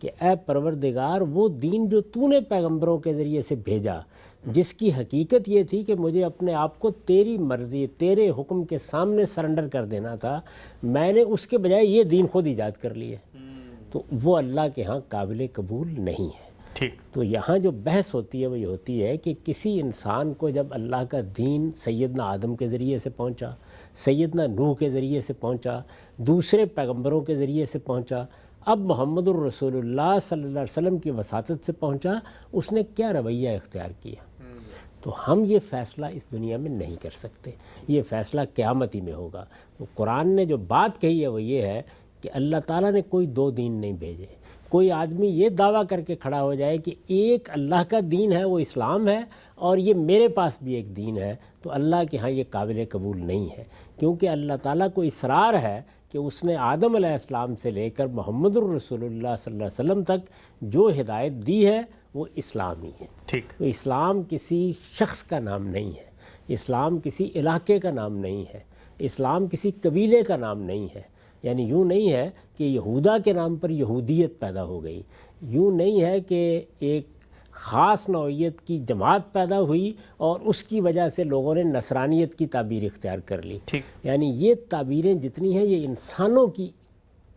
کہ اے پروردگار وہ دین جو تو نے پیغمبروں کے ذریعے سے بھیجا، جس کی حقیقت یہ تھی کہ مجھے اپنے آپ کو تیری مرضی تیرے حکم کے سامنے سرنڈر کر دینا تھا، میں نے اس کے بجائے یہ دین خود ایجاد کر لیے، تو وہ اللہ کے ہاں قابل قبول نہیں ہے۔ ٹھیک، تو یہاں جو بحث ہوتی ہے وہ یہ ہوتی ہے کہ کسی انسان کو جب اللہ کا دین سیدنا آدم کے ذریعے سے پہنچا، سیدنا نوح کے ذریعے سے پہنچا، دوسرے پیغمبروں کے ذریعے سے پہنچا، اب محمد الرسول اللہ صلی اللہ علیہ وسلم کی وساطت سے پہنچا، اس نے کیا رویہ اختیار کیا؟ تو ہم یہ فیصلہ اس دنیا میں نہیں کر سکتے، یہ فیصلہ قیامت ہی میں ہوگا۔ تو قرآن نے جو بات کہی ہے وہ یہ ہے کہ اللہ تعالیٰ نے کوئی دو دین نہیں بھیجے۔ کوئی آدمی یہ دعویٰ کر کے کھڑا ہو جائے کہ ایک اللہ کا دین ہے وہ اسلام ہے اور یہ میرے پاس بھی ایک دین ہے، تو اللہ کے ہاں یہ قابل قبول نہیں ہے، کیونکہ اللہ تعالیٰ کو اصرار ہے کہ اس نے آدم علیہ السلام سے لے کر محمد الرسول اللہ صلی اللہ علیہ وسلم تک جو ہدایت دی ہے وہ اسلام ہی ہے۔ ٹھیک، تو اسلام کسی شخص کا نام نہیں ہے، اسلام کسی علاقے کا نام نہیں ہے، اسلام کسی قبیلے کا نام نہیں ہے۔ یعنی یوں نہیں ہے کہ یہودا کے نام پر یہودیت پیدا ہو گئی، یوں نہیں ہے کہ ایک خاص نوعیت کی جماعت پیدا ہوئی اور اس کی وجہ سے لوگوں نے نصرانیت کی تعبیر اختیار کر لی۔ ٹھیک، یعنی یہ تعبیریں جتنی ہیں یہ انسانوں کی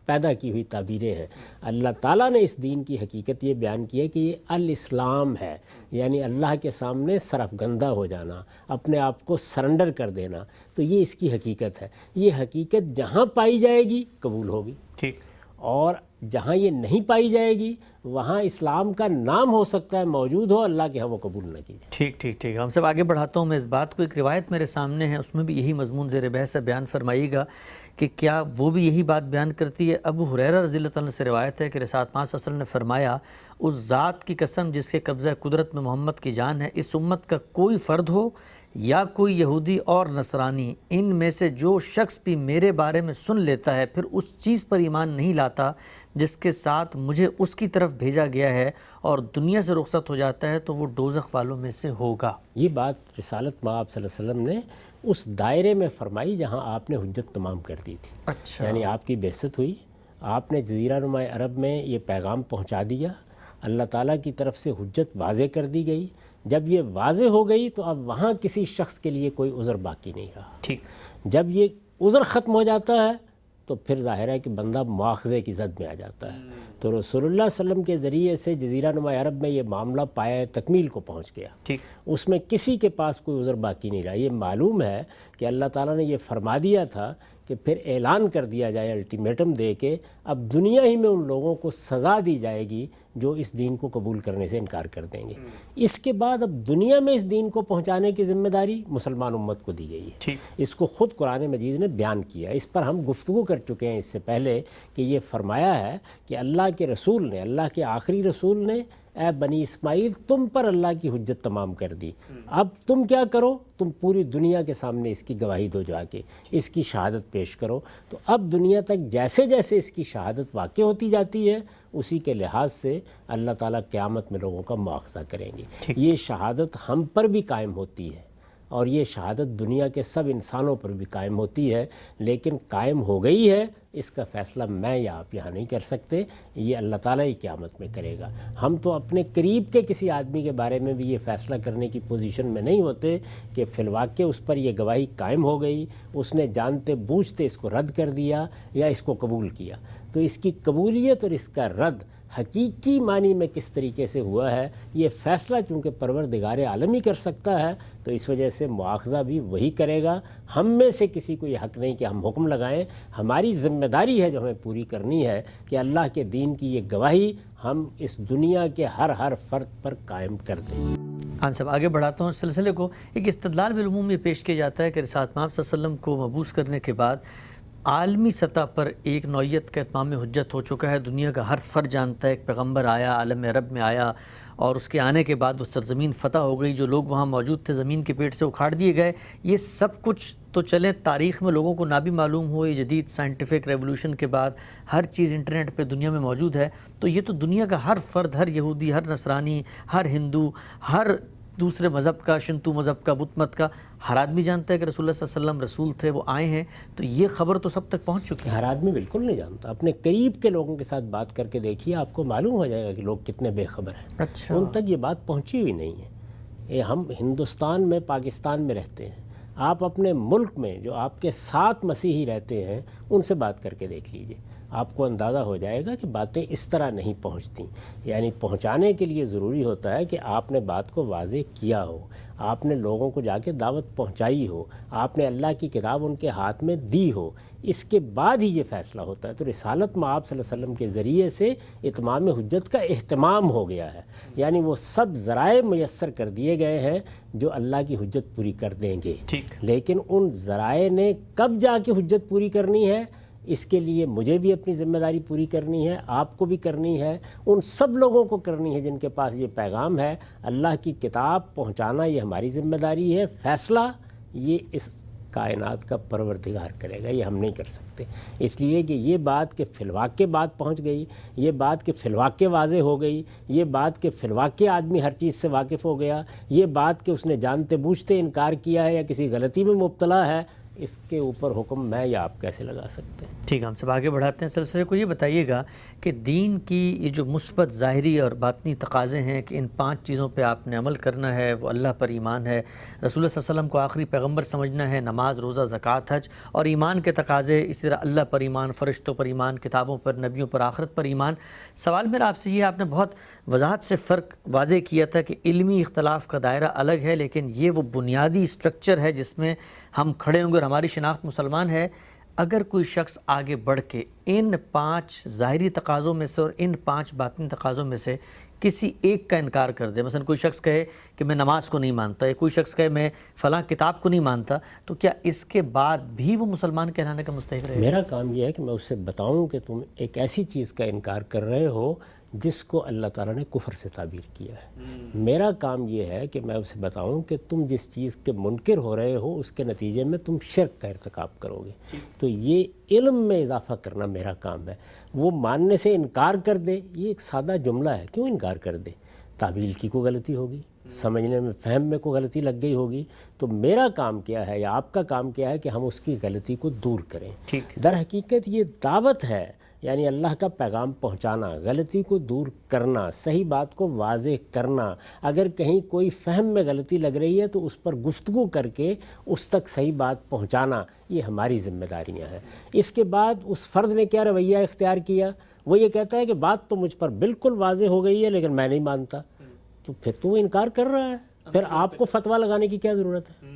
پیدا کی ہوئی تعبیریں ہیں۔ اللہ تعالیٰ نے اس دین کی حقیقت یہ بیان کی ہے کہ یہ الاسلام ہے، یعنی اللہ کے سامنے سرفگندہ ہو جانا، اپنے آپ کو سرنڈر کر دینا، تو یہ اس کی حقیقت ہے۔ یہ حقیقت جہاں پائی جائے گی قبول ہوگی، ٹھیک، اور جہاں یہ نہیں پائی جائے گی وہاں اسلام کا نام ہو سکتا ہے موجود ہو، اللہ کے ہاں وہ قبول نہ کی جائے۔ ٹھیک ٹھیک ٹھیک، ہم سب آگے بڑھاتا ہوں میں اس بات کو۔ ایک روایت میرے سامنے ہے، اس میں بھی یہی مضمون زیر بحث ہے، بیان فرمائیے گا کہ کیا وہ بھی یہی بات بیان کرتی ہے؟ ابو ہریرہ رضی اللہ عنہ سے روایت ہے کہ رسالت پاک صلی اللہ علیہ وسلم نے فرمایا، اس ذات کی قسم جس کے قبضہ قدرت میں محمد کی جان ہے، اس امت کا کوئی فرد ہو یا کوئی یہودی اور نصرانی، ان میں سے جو شخص بھی میرے بارے میں سن لیتا ہے پھر اس چیز پر ایمان نہیں لاتا جس کے ساتھ مجھے اس کی طرف بھیجا گیا ہے اور دنیا سے رخصت ہو جاتا ہے تو وہ دوزخ والوں میں سے ہوگا۔ یہ بات رسالت مآب صلی اللہ علیہ وسلم نے اس دائرے میں فرمائی جہاں آپ نے حجت تمام کر دی تھی۔ اچھا، یعنی آپ کی بعثت ہوئی، آپ نے جزیرہ نما عرب میں یہ پیغام پہنچا دیا، اللہ تعالیٰ کی طرف سے حجت واضح کر دی گئی۔ جب یہ واضح ہو گئی تو اب وہاں کسی شخص کے لیے کوئی عذر باقی نہیں رہا۔ ٹھیک، جب یہ عذر ختم ہو جاتا ہے تو پھر ظاہر ہے کہ بندہ مواخذے کی زد میں آ جاتا ہے۔ تو رسول اللہ صلی اللہ علیہ وسلم کے ذریعے سے جزیرہ نما عرب میں یہ معاملہ پایہ تکمیل کو پہنچ گیا، ٹھیک، اس میں کسی کے پاس کوئی عذر باقی نہیں رہا۔ یہ معلوم ہے کہ اللہ تعالیٰ نے یہ فرما دیا تھا کہ پھر اعلان کر دیا جائے، الٹیمیٹم دے کے اب دنیا ہی میں ان لوگوں کو سزا دی جائے گی جو اس دین کو قبول کرنے سے انکار کر دیں گے۔ اس کے بعد اب دنیا میں اس دین کو پہنچانے کی ذمہ داری مسلمان امت کو دی گئی ہے۔ ٹھیک، اس کو خود قرآن مجید نے بیان کیا، اس پر ہم گفتگو کر چکے ہیں اس سے پہلے کہ یہ فرمایا ہے کہ اللہ کے رسول نے، اللہ کے آخری رسول نے، اے بنی اسماعیل تم پر اللہ کی حجت تمام کر دی، اب تم کیا کرو؟ تم پوری دنیا کے سامنے اس کی گواہی دو، جا کے اس کی شہادت پیش کرو۔ تو اب دنیا تک جیسے جیسے اس کی شہادت واقع ہوتی جاتی ہے اسی کے لحاظ سے اللہ تعالیٰ قیامت میں لوگوں کا مواخذہ کریں گے۔ یہ شہادت ہم پر بھی قائم ہوتی ہے اور یہ شہادت دنیا کے سب انسانوں پر بھی قائم ہوتی ہے، لیکن قائم ہو گئی ہے اس کا فیصلہ میں یا آپ یہاں نہیں کر سکتے، یہ اللہ تعالیٰ ہی قیامت میں کرے گا۔ ہم تو اپنے قریب کے کسی آدمی کے بارے میں بھی یہ فیصلہ کرنے کی پوزیشن میں نہیں ہوتے کہ فی الواقع اس پر یہ گواہی قائم ہو گئی، اس نے جانتے بوجھتے اس کو رد کر دیا یا اس کو قبول کیا۔ تو اس کی قبولیت اور اس کا رد حقیقی معنی میں کس طریقے سے ہوا ہے، یہ فیصلہ چونکہ پروردگار عالم ہی کر سکتا ہے، تو اس وجہ سے مواخذہ بھی وہی کرے گا۔ ہم میں سے کسی کو یہ حق نہیں کہ ہم حکم لگائیں، ہماری ذمہ داری ہے جو ہمیں پوری کرنی ہے کہ اللہ کے دین کی یہ گواہی ہم اس دنیا کے ہر فرد پر قائم کر دیں۔ خان صاحب آگے بڑھاتا ہوں اس سلسلے کو۔ ایک استدلال بالعموم یہ پیش کیا جاتا ہے کہ رسالت پاک صلی اللہ علیہ وسلم کو مبعوث کرنے کے بعد عالمی سطح پر ایک نوعیت کا اتمام حجت ہو چکا ہے، دنیا کا ہر فرد جانتا ہے ایک پیغمبر آیا، عالم عرب میں آیا، اور اس کے آنے کے بعد وہ سرزمین فتح ہو گئی، جو لوگ وہاں موجود تھے زمین کے پیٹ سے اکھاڑ دیے گئے۔ یہ سب کچھ تو چلے تاریخ میں لوگوں کو نہ بھی معلوم ہو، یہ جدید سائنٹیفک ریولوشن کے بعد ہر چیز انٹرنیٹ پہ دنیا میں موجود ہے، تو یہ تو دنیا کا ہر فرد، ہر یہودی، ہر نصرانی، ہر ہندو، ہر دوسرے مذہب کا، شنتو مذہب کا، بت مت کا، ہر آدمی جانتا ہے کہ رسول اللہ صلی اللہ علیہ وسلم رسول تھے، وہ آئے ہیں، تو یہ خبر تو سب تک پہنچ چکی ہے۔ ہر آدمی بالکل نہیں جانتا، اپنے قریب کے لوگوں کے ساتھ بات کر کے دیکھیے، آپ کو معلوم ہو جائے گا کہ لوگ کتنے بے خبر ہیں۔ اچھا، ان تک یہ بات پہنچی ہوئی نہیں ہے۔ یہ ہم ہندوستان میں، پاکستان میں رہتے ہیں، آپ اپنے ملک میں جو آپ کے ساتھ مسیحی رہتے ہیں ان سے بات کر کے دیکھ لیجئے، آپ کو اندازہ ہو جائے گا کہ باتیں اس طرح نہیں پہنچتی۔ یعنی پہنچانے کے لیے ضروری ہوتا ہے کہ آپ نے بات کو واضح کیا ہو، آپ نے لوگوں کو جا کے دعوت پہنچائی ہو، آپ نے اللہ کی کتاب ان کے ہاتھ میں دی ہو، اس کے بعد ہی یہ فیصلہ ہوتا ہے۔ تو رسالت مآب صلی اللہ علیہ وسلم کے ذریعے سے اتمام حجت کا اہتمام ہو گیا ہے، یعنی وہ سب ذرائع میسر کر دیے گئے ہیں جو اللہ کی حجت پوری کر دیں گے۔ ٹھیک، لیکن ان ذرائع نے کب جا کے حجت پوری کرنی ہے، اس کے لیے مجھے بھی اپنی ذمہ داری پوری کرنی ہے، آپ کو بھی کرنی ہے، ان سب لوگوں کو کرنی ہے جن کے پاس یہ پیغام ہے۔ اللہ کی کتاب پہنچانا یہ ہماری ذمہ داری ہے، فیصلہ یہ اس کائنات کا پروردگار کرے گا، یہ ہم نہیں کر سکتے۔ اس لیے کہ یہ بات کہ فی الواقع بات پہنچ گئی، یہ بات کہ فی الواقع واضح ہو گئی، یہ بات کہ فی الواقع آدمی ہر چیز سے واقف ہو گیا، یہ بات کہ اس نے جانتے بوجھتے انکار کیا ہے یا کسی غلطی میں مبتلا ہے، اس کے اوپر حکم میں یا آپ کیسے لگا سکتے ہیں؟ ٹھیک ہے، ہم سب آگے بڑھاتے ہیں سلسلے کو۔ یہ بتائیے گا کہ دین کی یہ جو مثبت ظاہری اور باطنی تقاضے ہیں کہ ان 5 چیزوں پہ آپ نے عمل کرنا ہے، وہ اللہ پر ایمان ہے، رسول اللہ صلی اللہ علیہ وسلم کو آخری پیغمبر سمجھنا ہے، نماز، روزہ، زکوٰۃ، حج، اور ایمان کے تقاضے اسی طرح اللہ پر ایمان، فرشتوں پر ایمان، کتابوں پر، نبیوں پر، آخرت پر ایمان۔ سوال میرا آپ سے یہ، آپ نے بہت وضاحت سے فرق واضح کیا تھا کہ علمی اختلاف کا دائرہ الگ ہے، لیکن یہ وہ بنیادی اسٹرکچر ہے جس میں ہم کھڑے ہوں گے اور ہماری شناخت مسلمان ہے۔ اگر کوئی شخص آگے بڑھ کے ان 5 ظاہری تقاضوں میں سے اور ان 5 باطنی تقاضوں میں سے کسی ایک کا انکار کر دے، مثلا کوئی شخص کہے کہ میں نماز کو نہیں مانتا، یا کوئی شخص کہے میں فلاں کتاب کو نہیں مانتا، تو کیا اس کے بعد بھی وہ مسلمان کہلانے کا مستحق رہے گا؟ میرا کام یہ ہے کہ میں اس سے بتاؤں کہ تم ایک ایسی چیز کا انکار کر رہے ہو جس کو اللہ تعالیٰ نے کفر سے تعبیر کیا ہے۔ میرا کام یہ ہے کہ میں اسے بتاؤں کہ تم جس چیز کے منکر ہو رہے ہو اس کے نتیجے میں تم شرک کا ارتکاب کرو گے، تو یہ علم میں اضافہ کرنا میرا کام ہے۔ وہ ماننے سے انکار کر دے، یہ ایک سادہ جملہ ہے، کیوں انکار کر دے؟ تعویل کی کوئی غلطی ہوگی، سمجھنے میں، فہم میں کوئی غلطی لگ گئی ہوگی، تو میرا کام کیا ہے یا آپ کا کام کیا ہے کہ ہم اس کی غلطی کو دور کریں۔ در حقیقت یہ دعوت ہے، یعنی اللہ کا پیغام پہنچانا، غلطی کو دور کرنا، صحیح بات کو واضح کرنا۔ اگر کہیں کوئی فہم میں غلطی لگ رہی ہے تو اس پر گفتگو کر کے اس تک صحیح بات پہنچانا، یہ ہماری ذمہ داریاں ہیں۔ اس کے بعد اس فرد نے کیا رویہ اختیار کیا؟ وہ یہ کہتا ہے کہ بات تو مجھ پر بالکل واضح ہو گئی ہے لیکن میں نہیں مانتا، تو پھر تو وہ انکار کر رہا ہے، پھر آپ کو فتویٰ لگانے کی کیا ضرورت ہے؟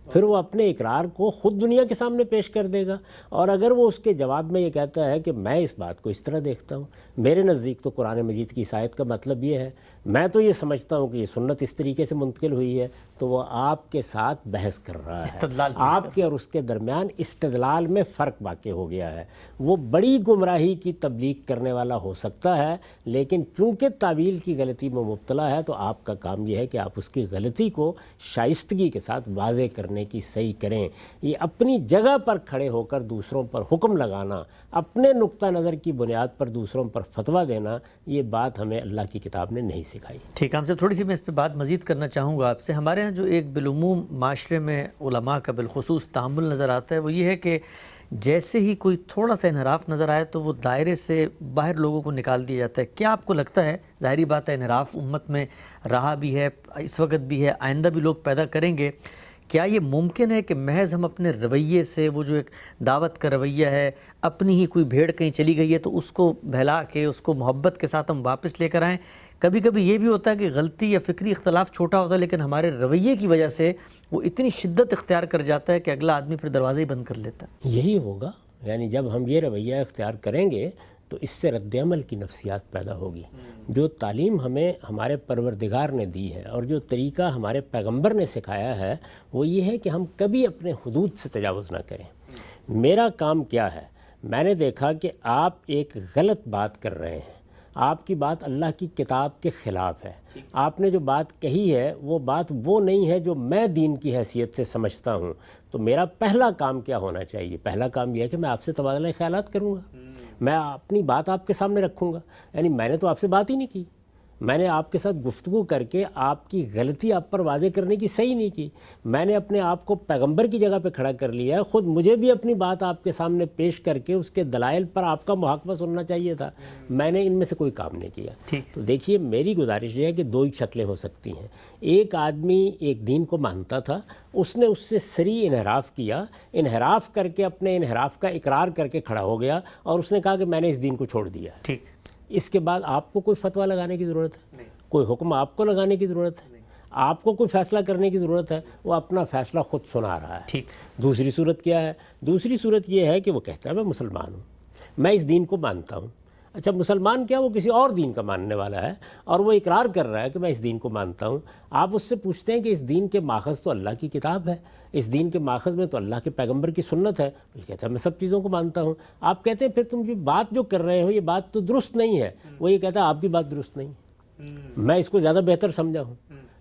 پھر وہ اپنے اقرار کو خود دنیا کے سامنے پیش کر دے گا۔ اور اگر وہ اس کے جواب میں یہ کہتا ہے کہ میں اس بات کو اس طرح دیکھتا ہوں، میرے نزدیک تو قرآن مجید کی اس آیت کا مطلب یہ ہے، میں تو یہ سمجھتا ہوں کہ یہ سنت اس طریقے سے منتقل ہوئی ہے، تو وہ آپ کے ساتھ بحث کر رہا ہے، آپ کے اور اس کے درمیان استدلال میں فرق واقع ہو گیا ہے۔ وہ بڑی گمراہی کی تبلیغ کرنے والا ہو سکتا ہے، لیکن چونکہ تعویل کی غلطی میں مبتلا ہے تو آپ کا کام یہ ہے کہ آپ اس کی غلطی کو شائستگی کے ساتھ واضح کرنے کی صحیح کریں۔ یہ اپنی جگہ پر کھڑے ہو کر دوسروں پر حکم لگانا، اپنے نقطہ نظر کی بنیاد پر دوسروں پر فتویٰ دینا، یہ بات ہمیں اللہ کی کتاب نے نہیں سکھائی۔ ٹھیک ہے، ہم سے تھوڑی سی میں اس پہ بات مزید کرنا چاہوں گا آپ سے۔ ہمارے ہاں جو ایک بالعموم معاشرے میں علماء کا بالخصوص تعامل نظر آتا ہے وہ یہ ہے کہ جیسے ہی کوئی تھوڑا سا انحراف نظر آئے تو وہ دائرے سے باہر لوگوں کو نکال دیا جاتا ہے۔ کیا آپ کو لگتا ہے، ظاہری بات ہے انحراف امت میں رہا بھی ہے، اس وقت بھی ہے، آئندہ بھی لوگ پیدا کریں گے، کیا یہ ممکن ہے کہ محض ہم اپنے رویے سے، وہ جو ایک دعوت کا رویہ ہے، اپنی ہی کوئی بھیڑ کہیں چلی گئی ہے تو اس کو بہلا کے، اس کو محبت کے ساتھ ہم واپس لے کر آئیں؟ کبھی کبھی یہ بھی ہوتا ہے کہ غلطی یا فکری اختلاف چھوٹا ہوتا ہے لیکن ہمارے رویے کی وجہ سے وہ اتنی شدت اختیار کر جاتا ہے کہ اگلا آدمی پھر دروازے ہی بند کر لیتا ہے۔ یہی ہوگا، یعنی جب ہم یہ رویہ اختیار کریں گے تو اس سے رد عمل کی نفسیات پیدا ہوگی۔ جو تعلیم ہمیں ہمارے پروردگار نے دی ہے اور جو طریقہ ہمارے پیغمبر نے سکھایا ہے وہ یہ ہے کہ ہم کبھی اپنے حدود سے تجاوز نہ کریں۔ میرا کام کیا ہے؟ میں نے دیکھا کہ آپ ایک غلط بات کر رہے ہیں، آپ کی بات اللہ کی کتاب کے خلاف ہے، آپ نے جو بات کہی ہے وہ بات وہ نہیں ہے جو میں دین کی حیثیت سے سمجھتا ہوں، تو میرا پہلا کام کیا ہونا چاہیے؟ پہلا کام یہ ہے کہ میں آپ سے تبادلہ خیالات کروں گا، میں اپنی بات آپ کے سامنے رکھوں گا، یعنی میں نے تو آپ سے بات ہی نہیں کی، میں نے آپ کے ساتھ گفتگو کر کے آپ کی غلطی آپ پر واضح کرنے کی صحیح نہیں کی، میں نے اپنے آپ کو پیغمبر کی جگہ پہ کھڑا کر لیا ہے، خود مجھے بھی اپنی بات آپ کے سامنے پیش کر کے اس کے دلائل پر آپ کا محاکمہ سننا چاہیے تھا، میں نے ان میں سے کوئی کام نہیں کیا۔ تو دیکھیے میری گزارش یہ ہے کہ دو ہی شکلیں ہو سکتی ہیں، ایک آدمی ایک دین کو مانتا تھا، اس نے اس سے صریح انحراف کیا، انحراف کر کے اپنے انحراف کا اقرار کر کے کھڑا ہو گیا اور اس نے کہا کہ میں نے اس دین کو چھوڑ دیا۔ ٹھیک، اس کے بعد آپ کو کوئی فتویٰ لگانے کی ضرورت ہے؟ کوئی حکم آپ کو لگانے کی ضرورت ہے؟ آپ کو کوئی فیصلہ کرنے کی ضرورت ہے؟ وہ اپنا فیصلہ خود سنا رہا ہے۔ ٹھیک، دوسری صورت کیا ہے؟ دوسری صورت یہ ہے کہ وہ کہتا ہے میں مسلمان ہوں، میں اس دین کو مانتا ہوں۔ اچھا مسلمان کیا، وہ کسی اور دین کا ماننے والا ہے اور وہ اقرار کر رہا ہے کہ میں اس دین کو مانتا ہوں۔ آپ اس سے پوچھتے ہیں کہ اس دین کے ماخذ تو اللہ کی کتاب ہے، اس دین کے ماخذ میں تو اللہ کے پیغمبر کی سنت ہے، وہ کہتا ہے میں سب چیزوں کو مانتا ہوں۔ آپ کہتے ہیں پھر تم یہ بات جو کر رہے ہو یہ بات تو درست نہیں ہے، وہ یہ کہتا ہے آپ کی بات درست نہیں ہے، میں اس کو زیادہ بہتر سمجھا ہوں۔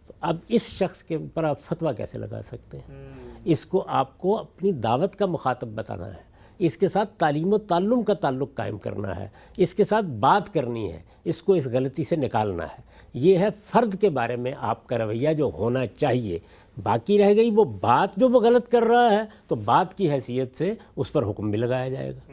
تو اب اس شخص کے اوپر آپ فتویٰ کیسے لگا سکتے ہیں؟ اس کو آپ کو اپنی دعوت کا مخاطب بتانا ہے، اس کے ساتھ تعلیم و تعلم کا تعلق قائم کرنا ہے، اس کے ساتھ بات کرنی ہے، اس کو اس غلطی سے نکالنا ہے۔ یہ ہے فرد کے بارے میں آپ کا رویہ جو ہونا چاہیے۔ باقی رہ گئی وہ بات جو وہ غلط کر رہا ہے تو بات کی حیثیت سے اس پر حکم بھی لگایا جائے گا۔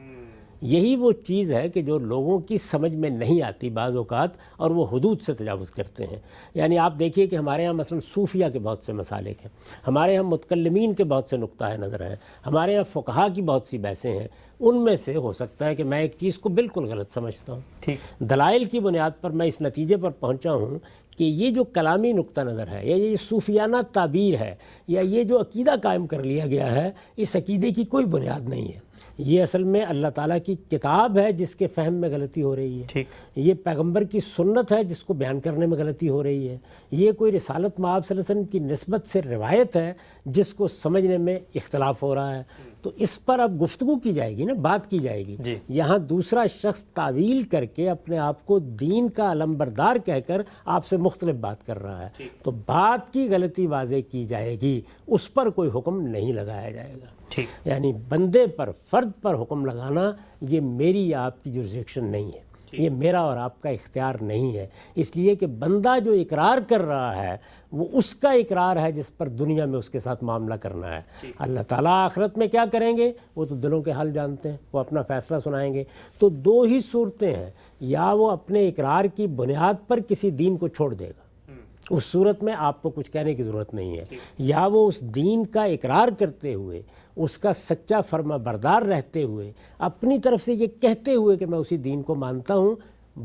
یہی وہ چیز ہے کہ جو لوگوں کی سمجھ میں نہیں آتی بعض اوقات اور وہ حدود سے تجاوز کرتے ہیں۔ یعنی آپ دیکھیے کہ ہمارے ہاں مثلا صوفیہ کے بہت سے مسالک ہیں، ہمارے ہاں متکلمین کے بہت سے نقطہ نظر ہیں، ہمارے ہاں فقہا کی بہت سی بحثیں ہیں، ان میں سے ہو سکتا ہے کہ میں ایک چیز کو بالکل غلط سمجھتا ہوں، دلائل کی بنیاد پر میں اس نتیجے پر پہنچا ہوں کہ یہ جو کلامی نقطہ نظر ہے یا یہ صوفیانہ تعبیر ہے یا یہ جو عقیدہ قائم کر لیا گیا ہے، اس عقیدے کی کوئی بنیاد نہیں ہے۔ یہ اصل میں اللہ تعالیٰ کی کتاب ہے جس کے فہم میں غلطی ہو رہی ہے، یہ پیغمبر کی سنت ہے جس کو بیان کرنے میں غلطی ہو رہی ہے، یہ کوئی رسالت مآب صلی اللہ علیہ وسلم کی نسبت سے روایت ہے جس کو سمجھنے میں اختلاف ہو رہا ہے۔ تو اس پر اب گفتگو کی جائے گی نا، بات کی جائے گی۔ یہاں دوسرا شخص تعویل کر کے اپنے آپ کو دین کا علمبردار کہہ کر آپ سے مختلف بات کر رہا ہے، تو بات کی غلطی واضح کی جائے گی، اس پر کوئی حکم نہیں لگایا جائے گا۔ یعنی بندے پر، فرد پر حکم لگانا یہ میری یا آپ کی جورسڈکشن نہیں ہے، یہ میرا اور آپ کا اختیار نہیں ہے، اس لیے کہ بندہ جو اقرار کر رہا ہے وہ اس کا اقرار ہے جس پر دنیا میں اس کے ساتھ معاملہ کرنا ہے۔ اللہ تعالیٰ آخرت میں کیا کریں گے وہ تو دلوں کے حال جانتے ہیں، وہ اپنا فیصلہ سنائیں گے۔ تو دو ہی صورتیں ہیں، یا وہ اپنے اقرار کی بنیاد پر کسی دین کو چھوڑ دے گا، اس صورت میں آپ کو کچھ کہنے کی ضرورت نہیں ہے، یا وہ اس دین کا اقرار کرتے ہوئے، اس کا سچا فرما بردار رہتے ہوئے، اپنی طرف سے یہ کہتے ہوئے کہ میں اسی دین کو مانتا ہوں،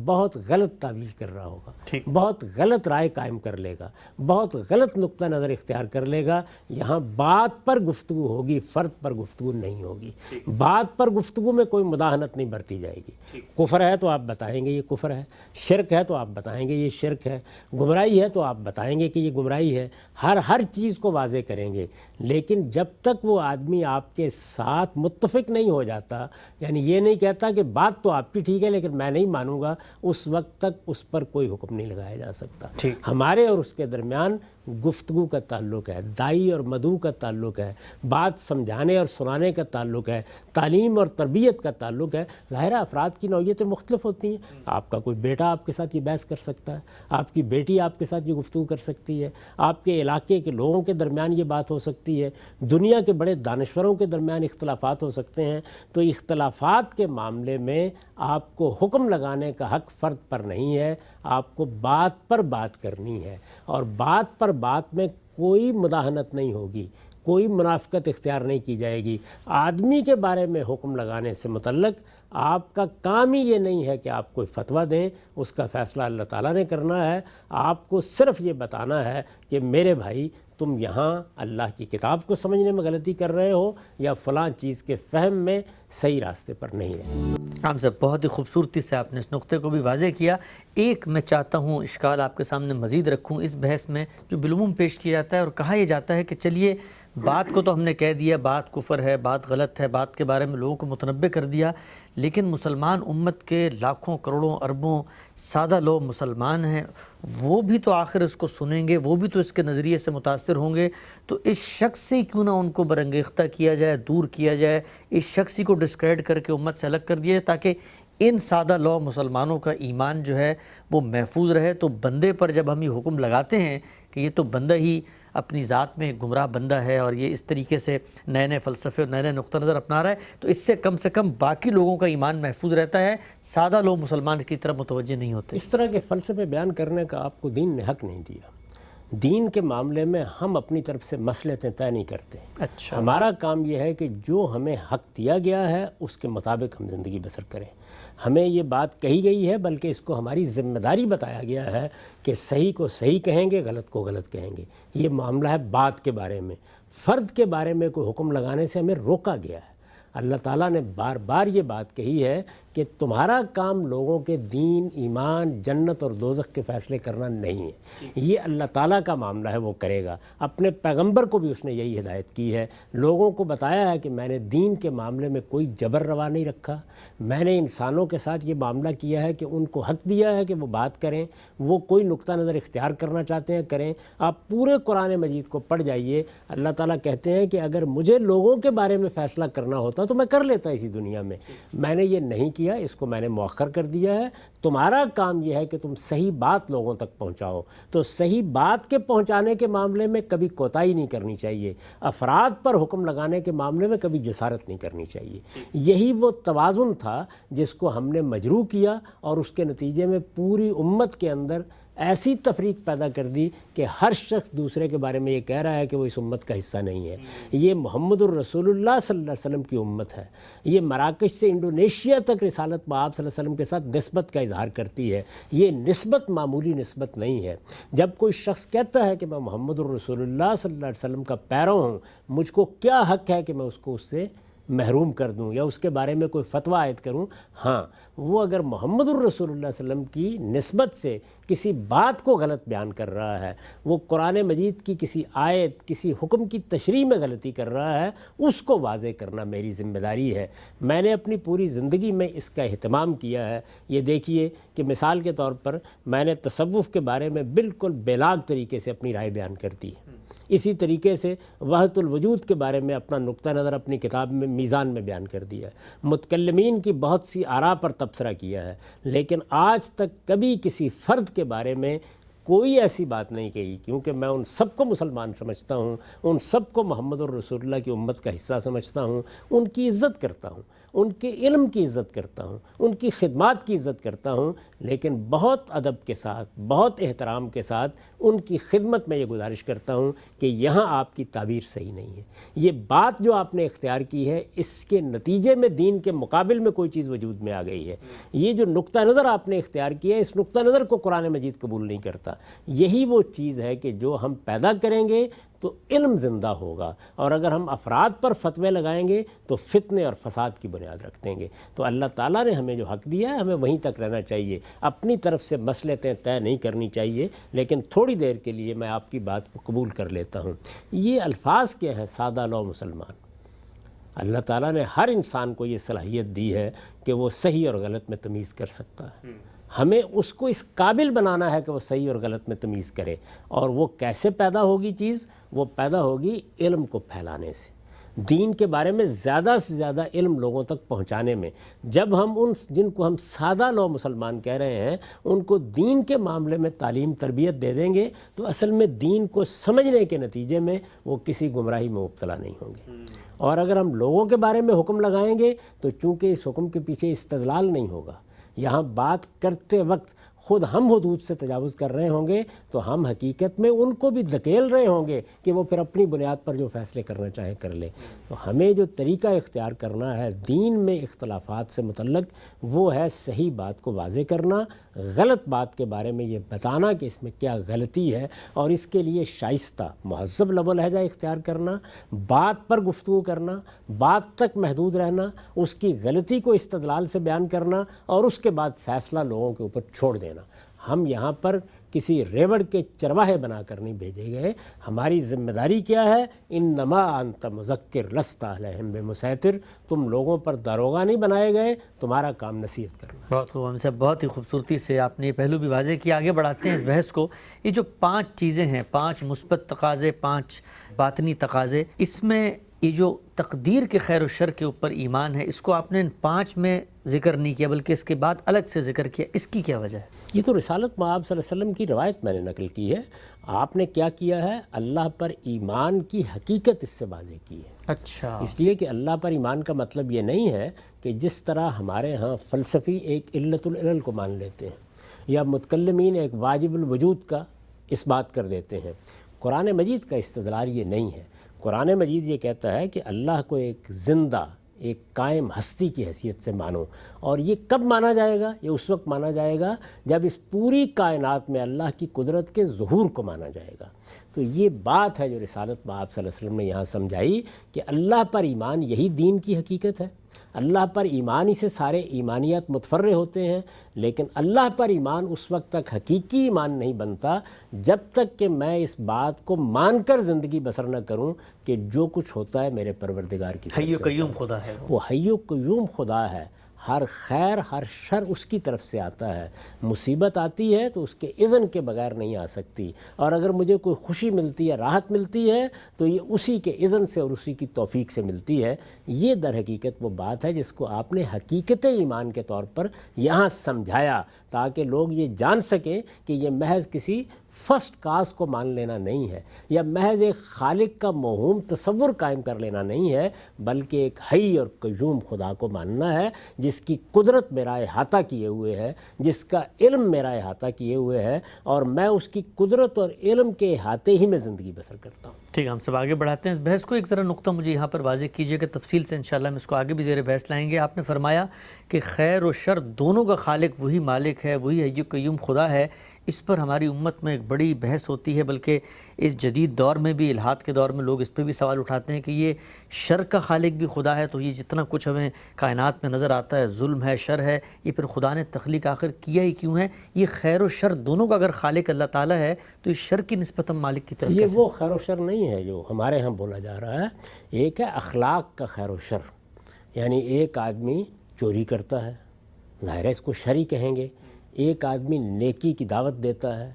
بہت غلط تعویل کر رہا ہوگا، بہت غلط رائے قائم کر لے گا، بہت غلط نقطہ نظر اختیار کر لے گا۔ یہاں بات پر گفتگو ہوگی، فرد پر گفتگو نہیں ہوگی۔ بات پر گفتگو میں کوئی مداہنت نہیں برتی جائے گی۔ کفر ہے تو آپ بتائیں گے یہ کفر ہے، شرک ہے تو آپ بتائیں گے یہ شرک ہے، گمراہی ہے تو آپ بتائیں گے کہ یہ گمراہی ہے، ہر چیز کو واضح کریں گے۔ لیکن جب تک وہ آدمی آپ کے ساتھ متفق نہیں ہو جاتا، یعنی یہ نہیں کہتا کہ بات تو آپ کی ٹھیک ہے لیکن میں نہیں مانوں گا، اس وقت تک اس پر کوئی حکم نہیں لگایا جا سکتا۔ ہمارے اور اس کے درمیان گفتگو کا تعلق ہے، دائی اور مدعو کا تعلق ہے، بات سمجھانے اور سنانے کا تعلق ہے، تعلیم اور تربیت کا تعلق ہے۔ ظاہر ہے افراد کی نوعیتیں مختلف ہوتی ہیں، آپ کا کوئی بیٹا آپ کے ساتھ یہ بحث کر سکتا ہے، آپ کی بیٹی آپ کے ساتھ یہ گفتگو کر سکتی ہے، آپ کے علاقے کے لوگوں کے درمیان یہ بات ہو سکتی ہے، دنیا کے بڑے دانشوروں کے درمیان اختلافات ہو سکتے ہیں۔ تو اختلافات کے معاملے میں آپ کو حکم لگانے کا حق فرد پر نہیں ہے، آپ کو بات پر بات کرنی ہے، اور بات پر بات میں کوئی مداہنت نہیں ہوگی، کوئی منافقت اختیار نہیں کی جائے گی۔ آدمی کے بارے میں حکم لگانے سے متعلق آپ کا کام ہی یہ نہیں ہے کہ آپ کوئی فتویٰ دیں، اس کا فیصلہ اللہ تعالیٰ نے کرنا ہے۔ آپ کو صرف یہ بتانا ہے کہ میرے بھائی تم یہاں اللہ کی کتاب کو سمجھنے میں غلطی کر رہے ہو یا فلاں چیز کے فہم میں صحیح راستے پر نہیں رہے۔ عام صاحب بہت ہی خوبصورتی سے آپ نے اس نقطے کو بھی واضح کیا۔ ایک میں چاہتا ہوں اشکال آپ کے سامنے مزید رکھوں اس بحث میں جو بالعموم پیش کیا جاتا ہے اور کہا یہ جاتا ہے کہ چلیے بات کو تو ہم نے کہہ دیا، بات کفر ہے، بات غلط ہے، بات کے بارے میں لوگوں کو متنبع کر دیا، لیکن مسلمان امت کے لاکھوں کروڑوں اربوں سادہ لوگ مسلمان ہیں، وہ بھی تو آخر اس کو سنیں گے، وہ بھی تو اس کے نظریے سے متاثر ہوں گے، تو اس شخص سے کیوں نہ ان کو برانگیختہ کیا جائے، دور کیا جائے، اس شخصی کو ڈسکریڈ کر کے امت سے الگ کر دیا جائے، تاکہ ان سادہ لو مسلمانوں کا ایمان جو ہے وہ محفوظ رہے، تو بندے پر جب ہم یہ حکم لگاتے ہیں کہ یہ تو بندہ ہی اپنی ذات میں گمراہ بندہ ہے اور یہ اس طریقے سے نئے نئے فلسفے اور نئے نئے نقطہ نظر اپنا رہا ہے، تو اس سے کم باقی لوگوں کا ایمان محفوظ رہتا ہے، سادہ لوگ مسلمان کی طرف متوجہ نہیں ہوتے۔ اس طرح کے فلسفے بیان کرنے کا آپ کو دین نے حق نہیں دیا۔ دین کے معاملے میں ہم اپنی طرف سے مصلحتیں طے نہیں کرتے۔ اچھا، ہمارا کام یہ ہے کہ جو ہمیں حق دیا گیا ہے اس کے مطابق ہم زندگی بسر کریں۔ ہمیں یہ بات کہی گئی ہے، بلکہ اس کو ہماری ذمہ داری بتایا گیا ہے کہ صحیح کو صحیح کہیں گے، غلط کو غلط کہیں گے۔ یہ معاملہ ہے بات کے بارے میں۔ فرد کے بارے میں کوئی حکم لگانے سے ہمیں روکا گیا ہے۔ اللہ تعالیٰ نے بار بار یہ بات کہی ہے کہ تمہارا کام لوگوں کے دین، ایمان، جنت اور دوزخ کے فیصلے کرنا نہیں ہے۔ یہ اللہ تعالیٰ کا معاملہ ہے، وہ کرے گا۔ اپنے پیغمبر کو بھی اس نے یہی ہدایت کی ہے، لوگوں کو بتایا ہے کہ میں نے دین کے معاملے میں کوئی جبر روا نہیں رکھا۔ میں نے انسانوں کے ساتھ یہ معاملہ کیا ہے کہ ان کو حق دیا ہے کہ وہ بات کریں، وہ کوئی نقطہ نظر اختیار کرنا چاہتے ہیں کریں۔ آپ پورے قرآن مجید کو پڑھ جائیے، اللہ تعالیٰ کہتے ہیں کہ اگر مجھے لوگوں کے بارے میں فیصلہ کرنا ہوتا تو میں کر لیتا اسی دنیا میں نے یہ نہیں کیا، اس کو میں نے مؤخر کر دیا ہے۔ تمہارا کام یہ ہے کہ تم صحیح بات لوگوں تک پہنچاؤ۔ تو صحیح بات کے پہنچانے کے معاملے میں کبھی کوتاہی نہیں کرنی چاہیے، افراد پر حکم لگانے کے معاملے میں کبھی جسارت نہیں کرنی چاہیے۔ یہی وہ توازن تھا جس کو ہم نے مجروح کیا، اور اس کے نتیجے میں پوری امت کے اندر ایسی تفریق پیدا کر دی کہ ہر شخص دوسرے کے بارے میں یہ کہہ رہا ہے کہ وہ اس امت کا حصہ نہیں ہے۔ یہ محمد الرسول اللہ صلی اللہ علیہ وسلم کی امت ہے۔ یہ مراکش سے انڈونیشیا تک رسالت بآب صلی اللہ علیہ وسلم کے ساتھ نسبت کا اظہار کرتی ہے۔ یہ نسبت معمولی نسبت نہیں ہے۔ جب کوئی شخص کہتا ہے کہ میں محمد الرسول اللہ صلی اللہ علیہ وسلم کا پیرو ہوں، مجھ کو کیا حق ہے کہ میں اس کو اس سے محروم کر دوں یا اس کے بارے میں کوئی فتویٰ عائد کروں؟ ہاں، وہ اگر محمد الرسول اللہ صلی اللہ علیہ وسلم کی نسبت سے کسی بات کو غلط بیان کر رہا ہے، وہ قرآن مجید کی کسی آیت، کسی حکم کی تشریح میں غلطی کر رہا ہے، اس کو واضح کرنا میری ذمہ داری ہے۔ میں نے اپنی پوری زندگی میں اس کا اہتمام کیا ہے۔ یہ دیکھیے کہ مثال کے طور پر میں نے تصوف کے بارے میں بالکل بلاغ طریقے سے اپنی رائے بیان کر دی ہے۔ اسی طریقے سے وحدت الوجود کے بارے میں اپنا نقطہ نظر اپنی کتاب میں میزان میں بیان کر دیا ہے۔ متکلمین کی بہت سی آراء پر تبصرہ کیا ہے، لیکن آج تک کبھی کسی فرد کے بارے میں کوئی ایسی بات نہیں کہی، کیونکہ میں ان سب کو مسلمان سمجھتا ہوں، ان سب کو محمد الرسول اللہ کی امت کا حصہ سمجھتا ہوں، ان کی عزت کرتا ہوں، ان کے علم کی عزت کرتا ہوں، ان کی خدمات کی عزت کرتا ہوں، لیکن بہت ادب کے ساتھ، بہت احترام کے ساتھ ان کی خدمت میں یہ گزارش کرتا ہوں کہ یہاں آپ کی تعبیر صحیح نہیں ہے۔ یہ بات جو آپ نے اختیار کی ہے، اس کے نتیجے میں دین کے مقابل میں کوئی چیز وجود میں آ گئی ہے۔ یہ جو نقطہ نظر آپ نے اختیار کیا ہے، اس نقطہ نظر کو قرآن مجید قبول نہیں کرتا۔ یہی وہ چیز ہے کہ جو ہم پیدا کریں گے تو علم زندہ ہوگا، اور اگر ہم افراد پر فتوے لگائیں گے تو فتنے اور فساد کی بنیاد رکھ دیں گے۔ تو اللہ تعالیٰ نے ہمیں جو حق دیا ہے، ہمیں وہیں تک رہنا چاہیے، اپنی طرف سے مصلحتیں طے نہیں کرنی چاہیے۔ لیکن تھوڑی دیر کے لیے میں آپ کی بات کو قبول کر لیتا ہوں۔ یہ الفاظ کیا ہے؟ سادہ لو مسلمان۔ اللہ تعالیٰ نے ہر انسان کو یہ صلاحیت دی ہے کہ وہ صحیح اور غلط میں تمیز کر سکتا ہے۔ ہمیں اس کو اس قابل بنانا ہے کہ وہ صحیح اور غلط میں تمیز کرے۔ اور وہ کیسے پیدا ہوگی چیز؟ وہ پیدا ہوگی علم کو پھیلانے سے، دین کے بارے میں زیادہ سے زیادہ علم لوگوں تک پہنچانے میں۔ جب ہم جن کو ہم سادہ لو مسلمان کہہ رہے ہیں، ان کو دین کے معاملے میں تعلیم تربیت دے دیں گے تو اصل میں دین کو سمجھنے کے نتیجے میں وہ کسی گمراہی میں مبتلا نہیں ہوں گے۔ اور اگر ہم لوگوں کے بارے میں حکم لگائیں گے تو چونکہ اس حکم کے پیچھے استدلال نہیں ہوگا، یہاں بات کرتے وقت خود ہم حدود سے تجاوز کر رہے ہوں گے تو ہم حقیقت میں ان کو بھی دھکیل رہے ہوں گے کہ وہ پھر اپنی بنیاد پر جو فیصلے کرنا چاہے کر لے۔ تو ہمیں جو طریقہ اختیار کرنا ہے دین میں اختلافات سے متعلق، وہ ہے صحیح بات کو واضح کرنا، غلط بات کے بارے میں یہ بتانا کہ اس میں کیا غلطی ہے، اور اس کے لیے شائستہ مہذب لب و لہجہ اختیار کرنا، بات پر گفتگو کرنا، بات تک محدود رہنا، اس کی غلطی کو استدلال سے بیان کرنا، اور اس کے بعد فیصلہ لوگوں کے اوپر چھوڑ دینا۔ ہم یہاں پر کسی ریوڑ کے چرواہے بنا کر نہیں بھیجے گئے۔ ہماری ذمہ داری کیا ہے؟ انما انت مذکر لست علیہم بمسیطر۔ تم لوگوں پر داروغہ نہیں بنائے گئے، تمہارا کام نصیحت کرنا۔ بہت خوب ہم صاحب، بہت ہی خوبصورتی سے آپ نے یہ پہلو بھی واضح کیا۔ آگے بڑھاتے ہیں اس بحث کو۔ یہ جو 5 چیزیں ہیں، 5 مثبت تقاضے، 5 باطنی تقاضے، اس میں یہ جو تقدیر کے خیر و شر کے اوپر ایمان ہے، اس کو آپ نے ان 5 میں ذکر نہیں کیا بلکہ اس کے بعد الگ سے ذکر کیا، اس کی کیا وجہ ہے؟ یہ تو رسالت مآب صلی اللہ علیہ وسلم کی روایت میں نے نقل کی ہے. آپ نے کیا کیا ہے؟ اللہ پر ایمان کی حقیقت اس سے واضح کی ہے. اچھا، اس لیے کہ اللہ پر ایمان کا مطلب یہ نہیں ہے کہ جس طرح ہمارے ہاں فلسفی ایک علت العلل کو مان لیتے ہیں یا متکلمین ایک واجب الوجود کا اس بات کر دیتے ہیں. قرآن مجید کا استدلال یہ نہیں ہے. قرآن مجید یہ کہتا ہے کہ اللہ کو ایک زندہ، ایک قائم ہستی کی حیثیت سے مانو. اور یہ کب مانا جائے گا؟ یہ اس وقت مانا جائے گا جب اس پوری کائنات میں اللہ کی قدرت کے ظہور کو مانا جائے گا. تو یہ بات ہے جو رسالت مآب صلی اللہ علیہ وسلم نے یہاں سمجھائی کہ اللہ پر ایمان یہی دین کی حقیقت ہے. اللہ پر ایمان ہی سے سارے ایمانیات متفرع ہوتے ہیں. لیکن اللہ پر ایمان اس وقت تک حقیقی ایمان نہیں بنتا جب تک کہ میں اس بات کو مان کر زندگی بسر نہ کروں کہ جو کچھ ہوتا ہے میرے پروردگار کی طرف حی و سے قیوم خدا ہے وہ حی و قیوم خدا ہے. ہر خیر ہر شر اس کی طرف سے آتا ہے. مصیبت آتی ہے تو اس کے اذن کے بغیر نہیں آ سکتی، اور اگر مجھے کوئی خوشی ملتی ہے، راحت ملتی ہے تو یہ اسی کے اذن سے اور اسی کی توفیق سے ملتی ہے. یہ در حقیقت وہ بات ہے جس کو آپ نے حقیقت ایمان کے طور پر یہاں سمجھایا تاکہ لوگ یہ جان سکیں کہ یہ محض کسی فرسٹ کاز کو مان لینا نہیں ہے یا محض ایک خالق کا موہوم تصور قائم کر لینا نہیں ہے، بلکہ ایک حی اور قیوم خدا کو ماننا ہے جس کی قدرت میرا احاطہ کیے ہوئے ہے، جس کا علم میرا احاطہ کیے ہوئے ہے، اور میں اس کی قدرت اور علم کے احاطے ہی میں زندگی بسر کرتا ہوں. ٹھیک ہے، ہم سب آگے بڑھاتے ہیں اس بحث کو. ایک ذرا نقطہ مجھے یہاں پر واضح کیجئے کہ تفصیل سے انشاءاللہ ہم اس کو آگے بھی زیر بحث لائیں گے. آپ نے فرمایا کہ خیر و شر دونوں کا خالق وہی مالک ہے، وہی حی و قیوم خدا ہے. اس پر ہماری امت میں ایک بڑی بحث ہوتی ہے، بلکہ اس جدید دور میں بھی، الحاد کے دور میں لوگ اس پہ بھی سوال اٹھاتے ہیں کہ یہ شر کا خالق بھی خدا ہے، تو یہ جتنا کچھ ہمیں کائنات میں نظر آتا ہے، ظلم ہے، شر ہے، یہ پھر خدا نے تخلیق آخر کیا ہی کیوں ہے؟ یہ خیر و شر دونوں کا اگر خالق اللہ تعالیٰ ہے تو اس شر کی نسبت ہم مالک کی طرف یہ کیسے؟ وہ خیر و شر نہیں ہے جو ہمارے ہاں بولا جا رہا ہے. ایک ہے اخلاق کا خیر و شر، یعنی ایک آدمی چوری کرتا ہے، ظاہر ہے اس کو شر ہی کہیں گے. ایک آدمی نیکی کی دعوت دیتا ہے،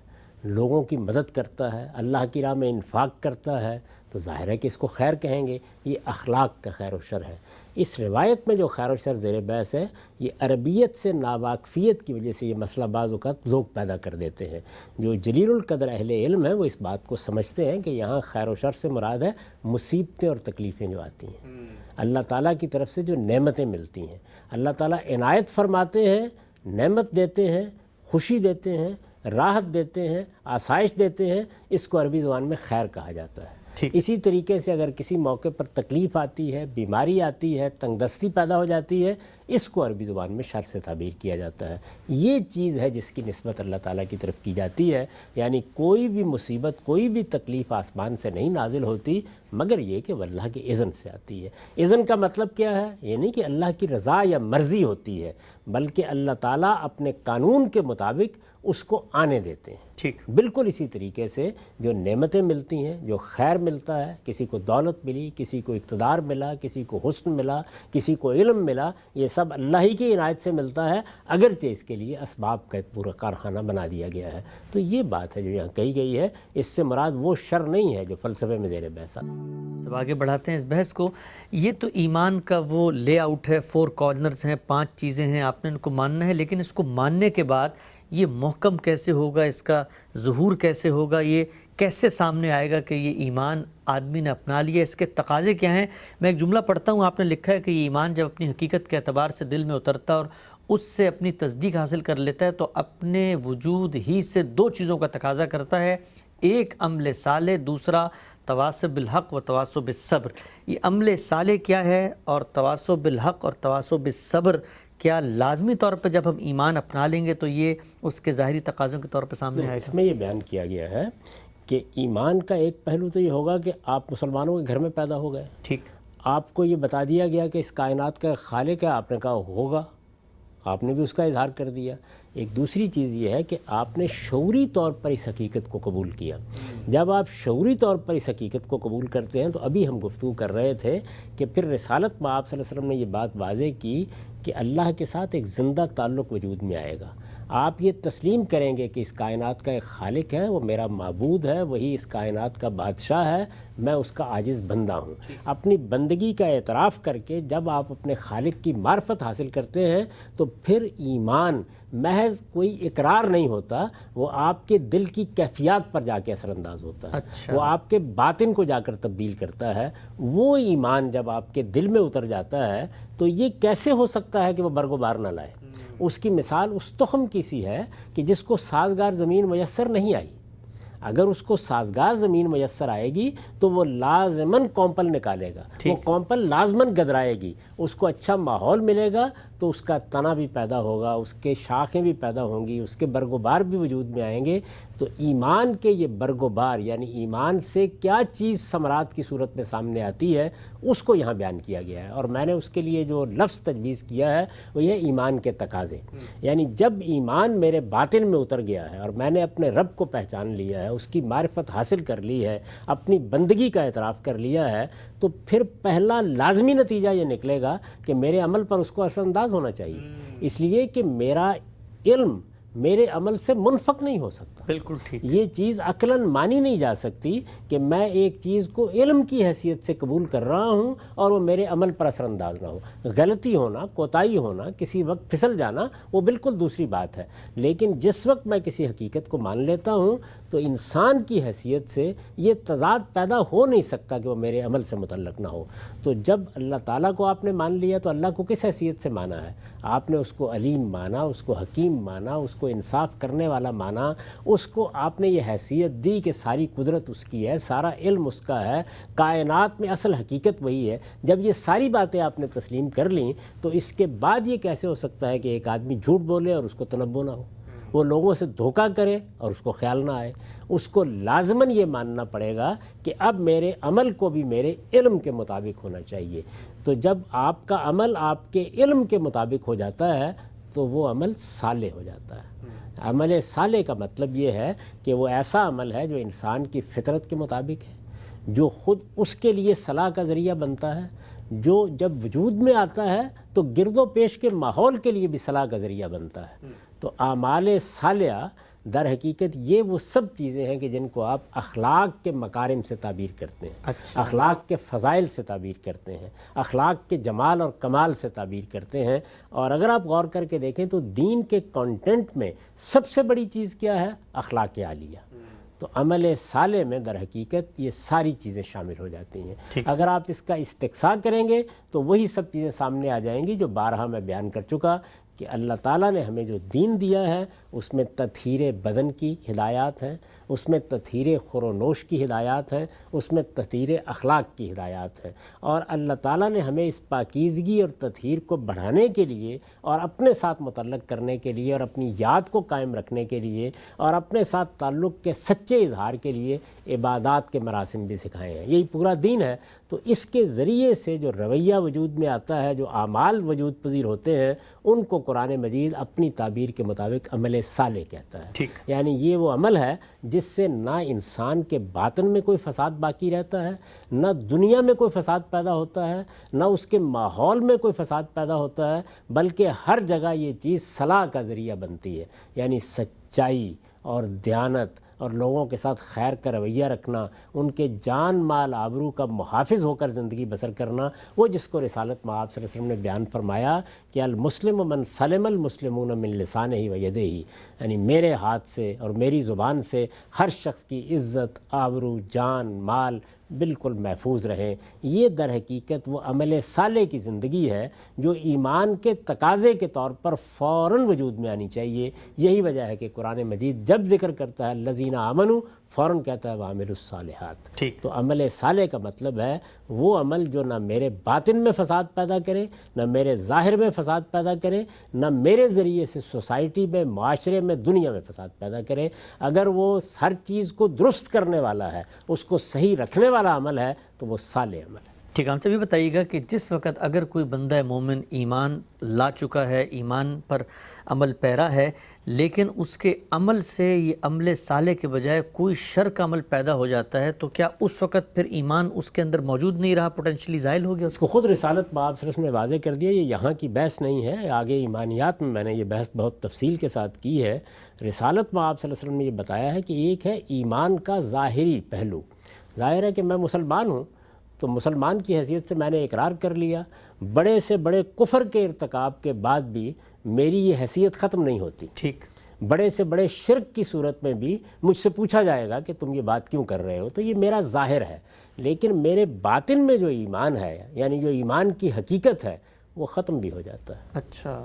لوگوں کی مدد کرتا ہے، اللہ کی راہ میں انفاق کرتا ہے، تو ظاہر ہے کہ اس کو خیر کہیں گے. یہ اخلاق کا خیر و شر ہے. اس روایت میں جو خیر و شر زیر بحث ہے، یہ عربیت سے ناواقفیت کی وجہ سے یہ مسئلہ بعض اوقات لوگ پیدا کر دیتے ہیں. جو جلیل القدر اہل علم ہیں وہ اس بات کو سمجھتے ہیں کہ یہاں خیر و شر سے مراد ہے مصیبتیں اور تکلیفیں جو آتی ہیں، اللہ تعالیٰ کی طرف سے جو نعمتیں ملتی ہیں. اللہ تعالیٰ عنایت فرماتے ہیں، نعمت دیتے ہیں، خوشی دیتے ہیں، راحت دیتے ہیں، آسائش دیتے ہیں. اس کو عربی زبان میں خیر کہا جاتا ہے. اسی طریقے سے اگر کسی موقع پر تکلیف آتی ہے، بیماری آتی ہے، تنگ دستی پیدا ہو جاتی ہے، اس کو عربی زبان میں شر سے تعبیر کیا جاتا ہے. یہ چیز ہے جس کی نسبت اللہ تعالیٰ کی طرف کی جاتی ہے. یعنی کوئی بھی مصیبت، کوئی بھی تکلیف آسمان سے نہیں نازل ہوتی، مگر یہ کہ وہ اللہ کے اذن سے آتی ہے. اذن کا مطلب کیا ہے؟ یہ نہیں کہ اللہ کی رضا یا مرضی ہوتی ہے، بلکہ اللہ تعالیٰ اپنے قانون کے مطابق اس کو آنے دیتے ہیں. ٹھیک، بالکل اسی طریقے سے جو نعمتیں ملتی ہیں، جو خیر ملتا ہے، کسی کو دولت ملی، کسی کو اقتدار ملا، کسی کو حسن ملا، کسی کو علم ملا، یہ سب اللہ ہی کی عنایت سے ملتا ہے، اگرچہ اس کے لیے اسباب کا ایک پورا کارخانہ بنا دیا گیا ہے. تو یہ بات ہے جو یہاں کہی گئی ہے. اس سے مراد وہ شر نہیں ہے جو فلسفے میں زیر بحث ہے. جب آگے بڑھاتے ہیں اس بحث کو، یہ تو ایمان کا وہ لے آؤٹ ہے، 4 کارنرز ہیں، 5 چیزیں ہیں، آپ نے ان کو ماننا ہے. لیکن اس کو ماننے کے بعد یہ محکم کیسے ہوگا، اس کا ظہور کیسے ہوگا، یہ کیسے سامنے آئے گا کہ یہ ایمان آدمی نے اپنا لیا، اس کے تقاضے کیا ہیں؟ میں ایک جملہ پڑھتا ہوں، آپ نے لکھا ہے کہ یہ ایمان جب اپنی حقیقت کے اعتبار سے دل میں اترتا اور اس سے اپنی تصدیق حاصل کر لیتا ہے تو اپنے وجود ہی سے 2 چیزوں کا تقاضا کرتا ہے. ایک عمل صالح، دوسرا تواصی بالحق و تواصی بالصبر. یہ عمل صالح کیا ہے اور تواصی بالحق اور تواصی بالصبر کیا لازمی طور پہ جب ہم ایمان اپنا لیں گے تو یہ اس کے ظاہری تقاضوں کے طور پہ سامنے آئے گا؟ اس میں یہ بیان کیا گیا ہے کہ ایمان کا ایک پہلو تو یہ ہوگا کہ آپ مسلمانوں کے گھر میں پیدا ہو گئے. ٹھیک، آپ کو یہ بتا دیا گیا کہ اس کائنات کا خالق ہے، آپ نے کہا ہوگا، آپ نے بھی اس کا اظہار کر دیا. ایک دوسری چیز یہ ہے کہ آپ نے شعوری طور پر اس حقیقت کو قبول کیا. جب آپ شعوری طور پر اس حقیقت کو قبول کرتے ہیں تو ابھی ہم گفتگو کر رہے تھے کہ پھر رسالت میں آپ صلی اللہ علیہ وسلم نے یہ بات واضح کی کہ اللہ کے ساتھ ایک زندہ تعلق وجود میں آئے گا. آپ یہ تسلیم کریں گے کہ اس کائنات کا ایک خالق ہے، وہ میرا معبود ہے، وہی اس کائنات کا بادشاہ ہے، میں اس کا عاجز بندہ ہوں۔ اپنی بندگی کا اعتراف کر کے جب آپ اپنے خالق کی معرفت حاصل کرتے ہیں تو پھر ایمان محض کوئی اقرار نہیں ہوتا، وہ آپ کے دل کی کیفیات پر جا کے اثر انداز ہوتا ہے، وہ آپ کے باطن کو جا کر تبدیل کرتا ہے۔ وہ ایمان جب آپ کے دل میں اتر جاتا ہے تو یہ کیسے ہو سکتا ہے کہ وہ برگ و بار نہ لائے؟ اس کی مثال اس تخم کی سی ہے کہ جس کو سازگار زمین میسر نہیں آئی۔ اگر اس کو سازگار زمین میسر آئے گی تو وہ لازماً کومپل نکالے گا، وہ کومپل لازماً گدرائے گی، اس کو اچھا ماحول ملے گا تو اس کا تنا بھی پیدا ہوگا، اس کے شاخیں بھی پیدا ہوں گی، اس کے برگ و بار بھی وجود میں آئیں گے۔ تو ایمان کے یہ برگ و بار، یعنی ایمان سے کیا چیز ثمرات کی صورت میں سامنے آتی ہے، اس کو یہاں بیان کیا گیا ہے۔ اور میں نے اس کے لیے جو لفظ تجویز کیا ہے وہ یہ ایمان کے تقاضے، یعنی جب ایمان میرے باطن میں اتر گیا ہے اور میں نے اپنے رب کو پہچان لیا ہے، اس کی معرفت حاصل کر لی ہے، اپنی بندگی کا اعتراف کر لیا ہے، تو پھر پہلا لازمی نتیجہ یہ نکلے گا کہ میرے عمل پر اس کو اثر انداز ہونا چاہیے، اس لیے کہ میرا علم میرے عمل سے منفک نہیں ہو سکتا۔ بالکل ٹھیک۔ یہ چیز عقلاً مانی نہیں جا سکتی کہ میں ایک چیز کو علم کی حیثیت سے قبول کر رہا ہوں اور وہ میرے عمل پر اثر انداز نہ ہو۔ غلطی ہونا، کوتاہی ہونا، کسی وقت پھسل جانا، وہ بالکل دوسری بات ہے، لیکن جس وقت میں کسی حقیقت کو مان لیتا ہوں تو انسان کی حیثیت سے یہ تضاد پیدا ہو نہیں سکتا کہ وہ میرے عمل سے متعلق نہ ہو۔ تو جب اللہ تعالیٰ کو آپ نے مان لیا تو اللہ کو کس حیثیت سے مانا ہے؟ آپ نے اس کو علیم مانا، اس کو حکیم مانا، اس کو انصاف کرنے والا مانا، اس کو آپ نے یہ حیثیت دی کہ ساری قدرت اس کی ہے، سارا علم اس کا ہے، کائنات میں اصل حقیقت وہی ہے۔ جب یہ ساری باتیں آپ نے تسلیم کر لیں تو اس کے بعد یہ کیسے ہو سکتا ہے کہ ایک آدمی جھوٹ بولے اور اس کو تنبؤ نہ ہو، وہ لوگوں سے دھوکہ کرے اور اس کو خیال نہ آئے؟ اس کو لازماً یہ ماننا پڑے گا کہ اب میرے عمل کو بھی میرے علم کے مطابق ہونا چاہیے۔ تو جب آپ کا عمل آپ کے علم کے مطابق ہو جاتا ہے تو وہ عمل صالح ہو جاتا ہے۔ عمل صالح کا مطلب یہ ہے کہ وہ ایسا عمل ہے جو انسان کی فطرت کے مطابق ہے، جو خود اس کے لیے صلاح کا ذریعہ بنتا ہے، جو جب وجود میں آتا ہے تو گرد و پیش کے ماحول کے لیے بھی صلاح کا ذریعہ بنتا ہے۔ تو اعمال صالحہ در حقیقت یہ وہ سب چیزیں ہیں کہ جن کو آپ اخلاق کے مکارم سے تعبیر کرتے ہیں، اخلاق کے فضائل سے تعبیر کرتے ہیں، اخلاق کے جمال اور کمال سے تعبیر کرتے ہیں۔ اور اگر آپ غور کر کے دیکھیں تو دین کے کانٹینٹ میں سب سے بڑی چیز کیا ہے؟ اخلاق عالیہ۔ تو عمل صالح میں در حقیقت یہ ساری چیزیں شامل ہو جاتی ہیں۔ اگر آپ اس کا استقصاء کریں گے تو وہی سب چیزیں سامنے آ جائیں گی جو بارہا میں بیان کر چکا کہ اللہ تعالیٰ نے ہمیں جو دین دیا ہے اس میں تطہیر بدن کی ہدایات ہیں، اس میں تطہیر خور و نوش کی ہدایات ہیں، اس میں تطہیر اخلاق کی ہدایات ہیں۔ اور اللہ تعالیٰ نے ہمیں اس پاکیزگی اور تطہیر کو بڑھانے کے لیے اور اپنے ساتھ متعلق کرنے کے لیے اور اپنی یاد کو قائم رکھنے کے لیے اور اپنے ساتھ تعلق کے سچے اظہار کے لیے عبادات کے مراسم بھی سکھائے ہیں۔ یہی پورا دین ہے۔ تو اس کے ذریعے سے جو رویہ وجود میں آتا ہے، جو اعمال وجود پذیر ہوتے ہیں، ان کو قرآن مجید اپنی تعبیر کے مطابق عمل صالح کہتا ہے۔ یعنی یہ وہ عمل ہے جس سے نہ انسان کے باطن میں کوئی فساد باقی رہتا ہے، نہ دنیا میں کوئی فساد پیدا ہوتا ہے، نہ اس کے ماحول میں کوئی فساد پیدا ہوتا ہے، بلکہ ہر جگہ یہ چیز صلاح کا ذریعہ بنتی ہے۔ یعنی سچائی اور دیانت اور لوگوں کے ساتھ خیر کا رویہ رکھنا، ان کے جان مال آبرو کا محافظ ہو کر زندگی بسر کرنا، وہ جس کو رسالت مآب صلی اللہ علیہ وسلم نے بیان فرمایا کہ المسلم من سلم المسلمون من لسانہ و یدہ، یعنی میرے ہاتھ سے اور میری زبان سے ہر شخص کی عزت، آبرو، جان مال بالکل محفوظ رہیں۔ یہ در حقیقت وہ عمل صالح کی زندگی ہے جو ایمان کے تقاضے کے طور پر فوراً وجود میں آنی چاہیے۔ یہی وجہ ہے کہ قرآن مجید جب ذکر کرتا ہے الذین آمنوا، فوراً کہتا ہے وعملوا الصالحات۔ تو عمل صالح کا مطلب ہے وہ عمل جو نہ میرے باطن میں فساد پیدا کرے، نہ میرے ظاہر میں فساد پیدا کرے، نہ میرے ذریعے سے سوسائٹی میں، معاشرے میں، دنیا میں فساد پیدا کرے۔ اگر وہ ہر چیز کو درست کرنے والا ہے، اس کو صحیح رکھنے والا عمل ہے تو وہ صالح عمل ہے۔ ٹھیک ہے، ہم سے بھی بتائیے گا کہ جس وقت اگر کوئی بندہ مومن ایمان لا چکا ہے، ایمان پر عمل پیرا ہے، لیکن اس کے عمل سے یہ عمل صالح کے بجائے کوئی شر کا عمل پیدا ہو جاتا ہے، تو کیا اس وقت پھر ایمان اس کے اندر موجود نہیں رہا، پوٹینشلی زائل ہو گیا؟ اس کو خود رسالت مآب صلی اللہ علیہ وسلم نے واضح کر دیا. یہ یہاں کی بحث نہیں ہے، آگے ایمانیات میں نے یہ بحث بہت تفصیل کے ساتھ کی ہے. رسالت مآب صلی اللہ علیہ وسلم نے یہ بتایا ہے کہ ایک ہے ایمان کا ظاہری پہلو. ظاہر ہے کہ میں مسلمان ہوں، تو مسلمان کی حیثیت سے میں نے اقرار کر لیا. بڑے سے بڑے کفر کے ارتکاب کے بعد بھی میری یہ حیثیت ختم نہیں ہوتی. ٹھیک. بڑے سے بڑے شرک کی صورت میں بھی مجھ سے پوچھا جائے گا کہ تم یہ بات کیوں کر رہے ہو، تو یہ میرا ظاہر ہے. لیکن میرے باطن میں جو ایمان ہے، یعنی جو ایمان کی حقیقت ہے، وہ ختم بھی ہو جاتا ہے. اچھا.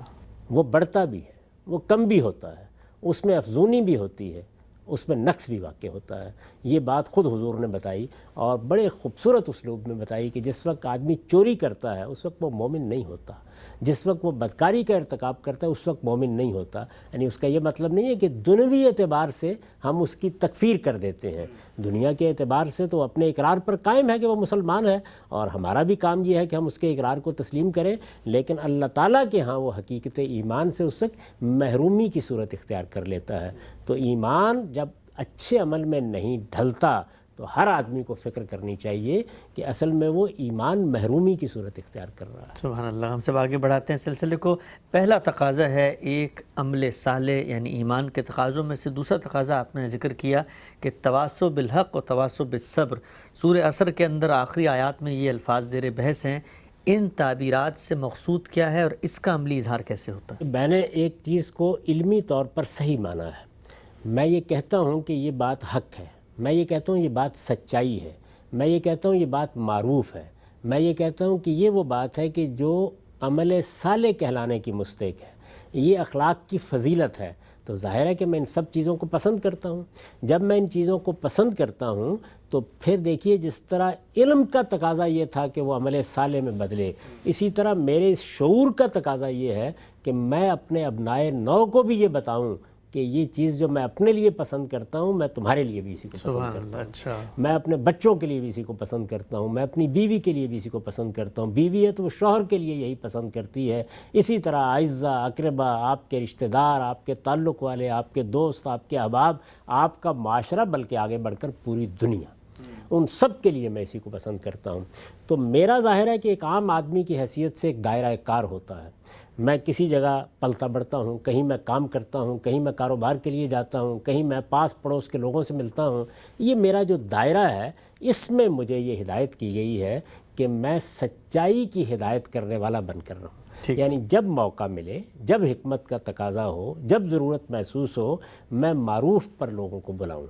وہ بڑھتا بھی ہے، وہ کم بھی ہوتا ہے، اس میں افزونی بھی ہوتی ہے، اس میں نقص بھی واقع ہوتا ہے. یہ بات خود حضور نے بتائی اور بڑے خوبصورت اسلوب میں بتائی کہ جس وقت آدمی چوری کرتا ہے اس وقت وہ مومن نہیں ہوتا، جس وقت وہ بدکاری کا ارتکاب کرتا ہے اس وقت مومن نہیں ہوتا. یعنی اس کا یہ مطلب نہیں ہے کہ دنیوی اعتبار سے ہم اس کی تکفیر کر دیتے ہیں. دنیا کے اعتبار سے تو اپنے اقرار پر قائم ہے کہ وہ مسلمان ہے، اور ہمارا بھی کام یہ ہے کہ ہم اس کے اقرار کو تسلیم کریں. لیکن اللہ تعالیٰ کے ہاں وہ حقیقت ایمان سے اس وقت محرومی کی صورت اختیار کر لیتا ہے. تو ایمان جب اچھے عمل میں نہیں ڈھلتا تو ہر آدمی کو فکر کرنی چاہیے کہ اصل میں وہ ایمان محرومی کی صورت اختیار کر رہا ہے. سبحان اللہ. ہم سب آگے بڑھاتے ہیں سلسلے کو. پہلا تقاضا ہے ایک عمل صالح، یعنی ایمان کے تقاضوں میں سے دوسرا تقاضا آپ نے ذکر کیا کہ تواصو بالحق و تواصو بالصبر. سورہ عصر کے اندر آخری آیات میں یہ الفاظ زیر بحث ہیں. ان تعبیرات سے مقصود کیا ہے اور اس کا عملی اظہار کیسے ہوتا ہے؟ میں نے ایک چیز کو علمی طور پر صحیح مانا ہے. میں یہ کہتا ہوں کہ یہ بات حق ہے، میں یہ کہتا ہوں یہ بات سچائی ہے، میں یہ کہتا ہوں یہ بات معروف ہے، میں یہ کہتا ہوں کہ یہ وہ بات ہے کہ جو عمل صالح کہلانے کی مستحق ہے، یہ اخلاق کی فضیلت ہے. تو ظاہر ہے کہ میں ان سب چیزوں کو پسند کرتا ہوں. جب میں ان چیزوں کو پسند کرتا ہوں تو پھر دیکھیے جس طرح علم کا تقاضا یہ تھا کہ وہ عمل صالح میں بدلے، اسی طرح میرے اس شعور کا تقاضا یہ ہے کہ میں اپنے ابنائے نو کو بھی یہ بتاؤں کہ یہ چیز جو میں اپنے لیے پسند کرتا ہوں میں تمہارے لیے بھی اسی کو پسند کرتا ہوں. اچھا. میں اپنے بچوں کے لیے بھی اسی کو پسند کرتا ہوں، میں اپنی بیوی کے لیے بھی اسی کو پسند کرتا ہوں. بیوی ہے تو وہ شوہر کے لیے یہی پسند کرتی ہے. اسی طرح اعزہ اقربا، آپ کے رشتہ دار، آپ کے تعلق والے، آپ کے دوست، آپ کے احباب، آپ کا معاشرہ، بلکہ آگے بڑھ کر پوری دنیا، ان سب کے لیے میں اسی کو پسند کرتا ہوں. تو میرا ظاہر ہے کہ ایک عام آدمی کی حیثیت سے ایک دائرہ کار ہوتا ہے. میں کسی جگہ پلتا بڑھتا ہوں، کہیں میں کام کرتا ہوں، کہیں میں کاروبار کے لیے جاتا ہوں، کہیں میں پاس پڑوس کے لوگوں سے ملتا ہوں. یہ میرا جو دائرہ ہے اس میں مجھے یہ ہدایت کی گئی ہے کہ میں سچائی کی ہدایت کرنے والا بن کر رہوں. یعنی جب موقع ملے، جب حکمت کا تقاضا ہو، جب ضرورت محسوس ہو، میں معروف پر لوگوں کو بلاؤں،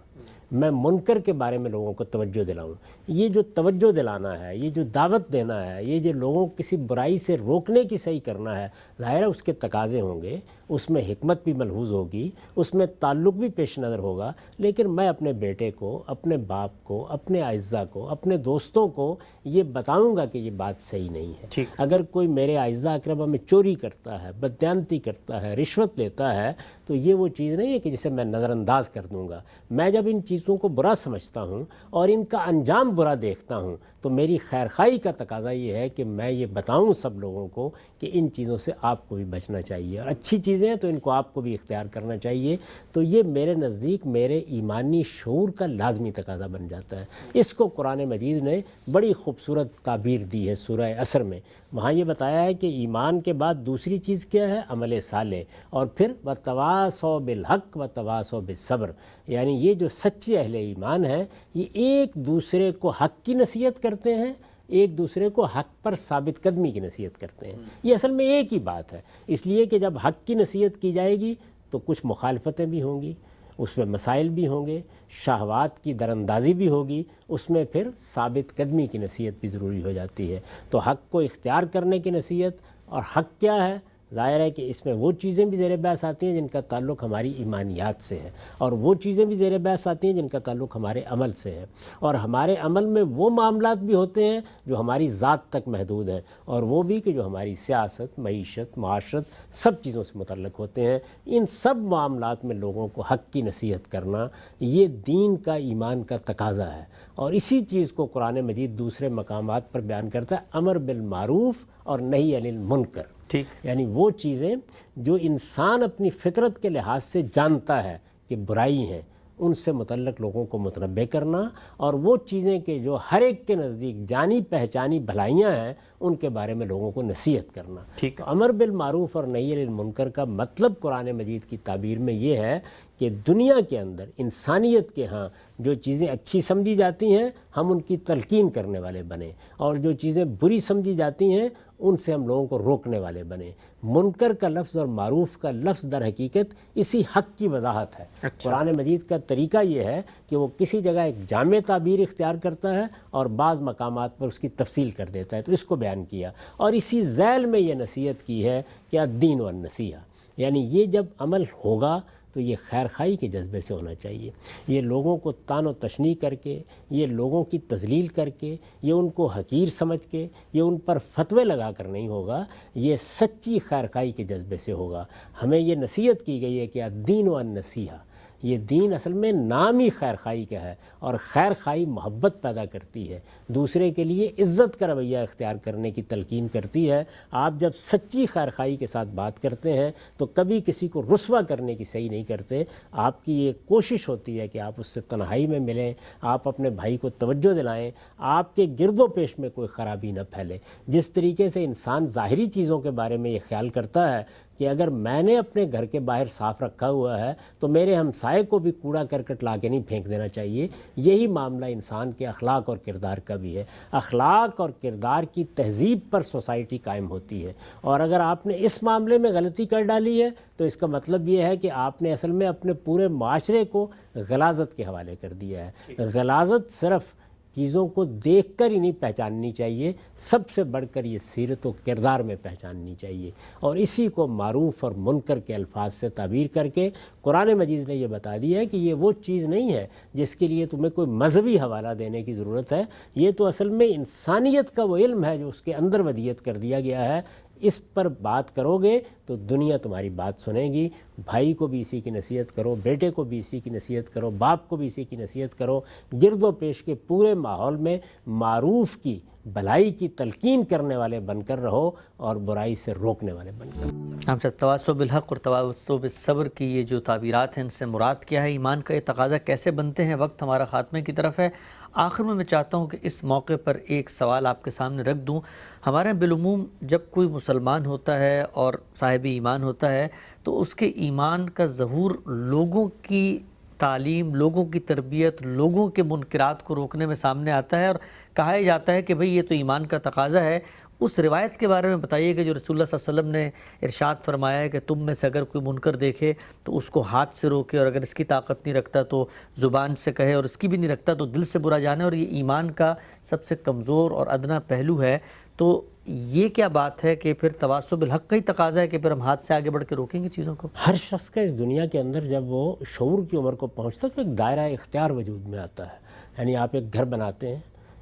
میں منکر کے بارے میں لوگوں کو توجہ دلاؤں. یہ جو توجہ دلانا ہے، یہ جو دعوت دینا ہے، یہ جو لوگوں کو کسی برائی سے روکنے کی صحیح کرنا ہے، ظاہر ہے اس کے تقاضے ہوں گے، اس میں حکمت بھی ملحوظ ہوگی، اس میں تعلق بھی پیش نظر ہوگا. لیکن میں اپنے بیٹے کو، اپنے باپ کو، اپنے اعزہ کو، اپنے دوستوں کو یہ بتاؤں گا کہ یہ بات صحیح نہیں ہے. اگر کوئی میرے اعزہ اقربا میں چوری کرتا ہے، بددیانتی کرتا ہے، رشوت لیتا ہے، تو یہ وہ چیز نہیں ہے کہ جسے میں نظر انداز کر دوں گا. میں جب ان چیزوں کو برا سمجھتا ہوں اور ان کا انجام برا دیکھتا ہوں تو میری خیرخواہی کا تقاضا یہ ہے کہ میں یہ بتاؤں سب لوگوں کو کہ ان چیزوں سے آپ کو بھی بچنا چاہیے، اور اچھی چیزیں ہیں تو ان کو آپ کو بھی اختیار کرنا چاہیے. تو یہ میرے نزدیک میرے ایمانی شعور کا لازمی تقاضا بن جاتا ہے. اس کو قرآن مجید نے بڑی خوبصورت تعبیر دی ہے سورہ عصر میں. وہاں یہ بتایا ہے کہ ایمان کے بعد دوسری چیز کیا ہے؟ عمل صالح. اور پھر وتواصوا بالحق وتواصوا بالصبر، یعنی یہ جو سچے اہل ایمان ہیں یہ ایک دوسرے کو حق کی نصیحت کرتے ہیں، ایک دوسرے کو حق پر ثابت قدمی کی نصیحت کرتے ہیں. یہ اصل میں ایک ہی بات ہے، اس لیے کہ جب حق کی نصیحت کی جائے گی تو کچھ مخالفتیں بھی ہوں گی، اس میں مسائل بھی ہوں گے، شہوات کی دراندازی بھی ہوگی، اس میں پھر ثابت قدمی کی نصیحت بھی ضروری ہو جاتی ہے. تو حق کو اختیار کرنے کی نصیحت، اور حق کیا ہے؟ ظاہر ہے کہ اس میں وہ چیزیں بھی زیر بحث آتی ہیں جن کا تعلق ہماری ایمانیات سے ہے، اور وہ چیزیں بھی زیر بحث آتی ہیں جن کا تعلق ہمارے عمل سے ہے، اور ہمارے عمل میں وہ معاملات بھی ہوتے ہیں جو ہماری ذات تک محدود ہیں، اور وہ بھی کہ جو ہماری سیاست، معیشت، معاشرت سب چیزوں سے متعلق ہوتے ہیں۔ ان سب معاملات میں لوگوں کو حق کی نصیحت کرنا یہ دین کا، ایمان کا تقاضا ہے، اور اسی چیز کو قرآن مجید دوسرے مقامات پر بیان کرتا ہے، امر بالمعروف اور نہی عن المنکر۔ ٹھیک، یعنی وہ چیزیں جو انسان اپنی فطرت کے لحاظ سے جانتا ہے کہ برائی ہیں، ان سے متعلق لوگوں کو متنبہ کرنا، اور وہ چیزیں کہ جو ہر ایک کے نزدیک جانی پہچانی بھلائیاں ہیں ان کے بارے میں لوگوں کو نصیحت کرنا۔ ٹھیک، تو امر بالمعروف اور نہی عن المنکر کا مطلب قرآن مجید کی تعبیر میں یہ ہے کہ دنیا کے اندر انسانیت کے ہاں جو چیزیں اچھی سمجھی جاتی ہیں ہم ان کی تلقین کرنے والے بنیں، اور جو چیزیں بری سمجھی جاتی ہیں ان سے ہم لوگوں کو روکنے والے بنیں۔ منکر کا لفظ اور معروف کا لفظ در حقیقت اسی حق کی وضاحت ہے۔ قرآن مجید کا طریقہ یہ ہے کہ وہ کسی جگہ ایک جامع تعبیر اختیار کرتا ہے اور بعض مقامات پر اس کی تفصیل کر دیتا ہے، تو اس کو بیان کیا، اور اسی ذیل میں یہ نصیحت کی ہے کہ الدین والنصیحہ، یعنی یہ جب عمل ہوگا تو یہ خیر خواہی کے جذبے سے ہونا چاہیے، یہ لوگوں کو طعن و تشنیع کر کے، یہ لوگوں کی تذلیل کر کے، یہ ان کو حقیر سمجھ کے، یہ ان پر فتوے لگا کر نہیں ہوگا، یہ سچی خیر خواہی کے جذبے سے ہوگا۔ ہمیں یہ نصیحت کی گئی ہے کہ الدین والنصیحہ، یہ دین اصل میں نام ہی خیر خواہی کا ہے، اور خیر خواہی محبت پیدا کرتی ہے، دوسرے کے لیے عزت کا رویہ اختیار کرنے کی تلقین کرتی ہے۔ آپ جب سچی خیر خواہی کے ساتھ بات کرتے ہیں تو کبھی کسی کو رسوا کرنے کی صحیح نہیں کرتے، آپ کی یہ کوشش ہوتی ہے کہ آپ اس سے تنہائی میں ملیں، آپ اپنے بھائی کو توجہ دلائیں، آپ کے گرد و پیش میں کوئی خرابی نہ پھیلے۔ جس طریقے سے انسان ظاہری چیزوں کے بارے میں یہ خیال کرتا ہے کہ اگر میں نے اپنے گھر کے باہر صاف رکھا ہوا ہے تو میرے ہمسائے کو بھی کوڑا کرکٹ لا کے نہیں پھینک دینا چاہیے، یہی معاملہ انسان کے اخلاق اور کردار کا بھی ہے۔ اخلاق اور کردار کی تہذیب پر سوسائٹی قائم ہوتی ہے، اور اگر آپ نے اس معاملے میں غلطی کر ڈالی ہے تو اس کا مطلب یہ ہے کہ آپ نے اصل میں اپنے پورے معاشرے کو غلاظت کے حوالے کر دیا ہے۔ غلاظت صرف چیزوں کو دیکھ کر ہی نہیں پہچاننی چاہیے، سب سے بڑھ کر یہ سیرت و کردار میں پہچاننی چاہیے، اور اسی کو معروف اور منکر کے الفاظ سے تعبیر کر کے قرآن مجید نے یہ بتا دیا ہے کہ یہ وہ چیز نہیں ہے جس کے لیے تمہیں کوئی مذہبی حوالہ دینے کی ضرورت ہے، یہ تو اصل میں انسانیت کا وہ علم ہے جو اس کے اندر ودیت کر دیا گیا ہے۔ اس پر بات کرو گے تو دنیا تمہاری بات سنے گی، بھائی کو بھی اسی کی نصیحت کرو، بیٹے کو بھی اسی کی نصیحت کرو، باپ کو بھی اسی کی نصیحت کرو، گرد و پیش کے پورے ماحول میں معروف کی، بھلائی کی تلقین کرنے والے بن کر رہو اور برائی سے روکنے والے بن کر رہو۔ ہم سب تواصع بالحق اور تواصع بالصبر کی یہ جو تعبیرات ہیں ان سے مراد کیا ہے، ایمان کا یہ تقاضا کیسے بنتے ہیں؟ وقت ہمارا خاتمے کی طرف ہے۔ آخر میں چاہتا ہوں کہ اس موقع پر ایک سوال آپ کے سامنے رکھ دوں۔ ہمارے بالعموم جب کوئی مسلمان ہوتا ہے اور صاحب ایمان ہوتا ہے تو اس کے ایمان کا ظہور لوگوں کی تعلیم، لوگوں کی تربیت، لوگوں کے منکرات کو روکنے میں سامنے آتا ہے، اور کہا جاتا ہے کہ بھئی یہ تو ایمان کا تقاضا ہے۔ اس روایت کے بارے میں بتائیے کہ جو رسول اللہ صلی اللہ علیہ وسلم نے ارشاد فرمایا ہے کہ تم میں سے اگر کوئی منکر دیکھے تو اس کو ہاتھ سے روکے، اور اگر اس کی طاقت نہیں رکھتا تو زبان سے کہے، اور اس کی بھی نہیں رکھتا تو دل سے برا جانے، اور یہ ایمان کا سب سے کمزور اور ادنا پہلو ہے۔ تو یہ کیا بات ہے کہ پھر تواصع بالحق کا ہی تقاضا ہے کہ پھر ہم ہاتھ سے آگے بڑھ کے روکیں گے چیزوں کو؟ ہر شخص کا اس دنیا کے اندر جب وہ شعور کی عمر کو پہنچتا ہے تو ایک دائرہ اختیار وجود میں آتا ہے۔ یعنی آپ ایک گھر بناتے ہیں،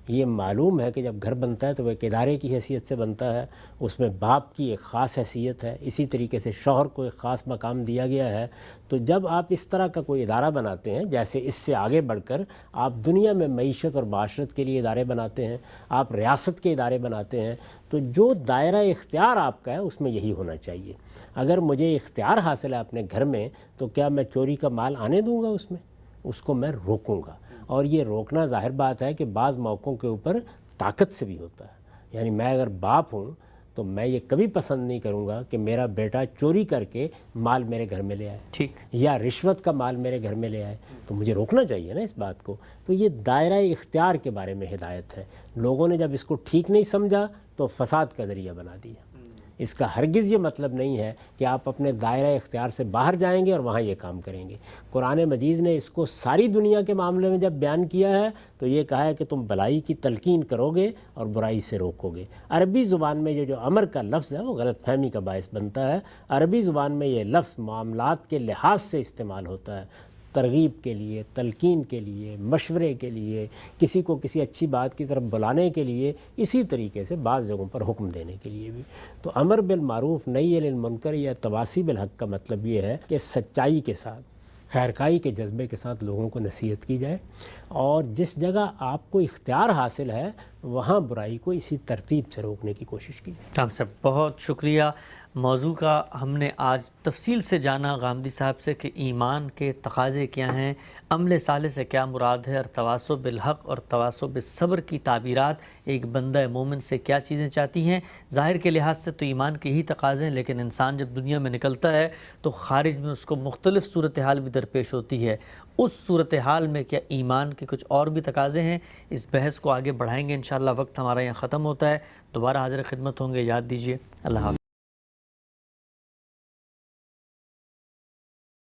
یہ معلوم ہے کہ جب گھر بنتا ہے تو وہ ایک ادارے کی حیثیت سے بنتا ہے، اس میں باپ کی ایک خاص حیثیت ہے، اسی طریقے سے شوہر کو ایک خاص مقام دیا گیا ہے۔ تو جب آپ اس طرح کا کوئی ادارہ بناتے ہیں، جیسے اس سے آگے بڑھ کر آپ دنیا میں معیشت اور معاشرت کے لیے ادارے بناتے ہیں، آپ ریاست کے ادارے بناتے ہیں، تو جو دائرہ اختیار آپ کا ہے اس میں یہی ہونا چاہیے۔ اگر مجھے اختیار حاصل ہے اپنے گھر میں تو کیا میں چوری کا مال آنے دوں گا؟ اس کو میں روکوں گا، اور یہ روکنا ظاہر بات ہے کہ بعض موقعوں کے اوپر طاقت سے بھی ہوتا ہے۔ یعنی میں اگر باپ ہوں تو میں یہ کبھی پسند نہیں کروں گا کہ میرا بیٹا چوری کر کے مال میرے گھر میں لے آئے، ٹھیک، یا رشوت کا مال میرے گھر میں لے آئے، تو مجھے روکنا چاہیے نا اس بات کو۔ تو یہ دائرہ اختیار کے بارے میں ہدایت ہے۔ لوگوں نے جب اس کو ٹھیک نہیں سمجھا تو فساد کا ذریعہ بنا دیا۔ اس کا ہرگز یہ مطلب نہیں ہے کہ آپ اپنے دائرہ اختیار سے باہر جائیں گے اور وہاں یہ کام کریں گے۔ قرآن مجید نے اس کو ساری دنیا کے معاملے میں جب بیان کیا ہے تو یہ کہا ہے کہ تم بھلائی کی تلقین کرو گے اور برائی سے روکو گے۔ عربی زبان میں یہ جو امر کا لفظ ہے وہ غلط فہمی کا باعث بنتا ہے۔ عربی زبان میں یہ لفظ معاملات کے لحاظ سے استعمال ہوتا ہے، ترغیب کے لیے، تلقین کے لیے، مشورے کے لیے، کسی کو کسی اچھی بات کی طرف بلانے کے لیے، اسی طریقے سے بعض جگہوں پر حکم دینے کے لیے بھی۔ تو امر بالمعروف نہی عن المنکر یا تواصی بالحق کا مطلب یہ ہے کہ سچائی کے ساتھ، خیرخواہی کے جذبے کے ساتھ لوگوں کو نصیحت کی جائے، اور جس جگہ آپ کو اختیار حاصل ہے وہاں برائی کو اسی ترتیب سے روکنے کی کوشش کی جائے۔ صاحب صاحب بہت شکریہ۔ موضوع کا ہم نے آج تفصیل سے جانا غامدی صاحب سے کہ ایمان کے تقاضے کیا ہیں، عمل صالح سے کیا مراد ہے، اور تواصی بالحق اور تواصی بالصبر کی تعبیرات ایک بندہ مومن سے کیا چیزیں چاہتی ہیں۔ ظاہر کے لحاظ سے تو ایمان کے ہی تقاضے ہیں، لیکن انسان جب دنیا میں نکلتا ہے تو خارج میں اس کو مختلف صورتحال بھی درپیش ہوتی ہے۔ اس صورتحال میں کیا ایمان کے کچھ اور بھی تقاضے ہیں؟ اس بحث کو آگے بڑھائیں گے انشاءاللہ۔ وقت ہمارا یہاں ختم ہوتا ہے، دوبارہ حاضر خدمت ہوں گے، یاد دیجیے۔ اللہ حافظ۔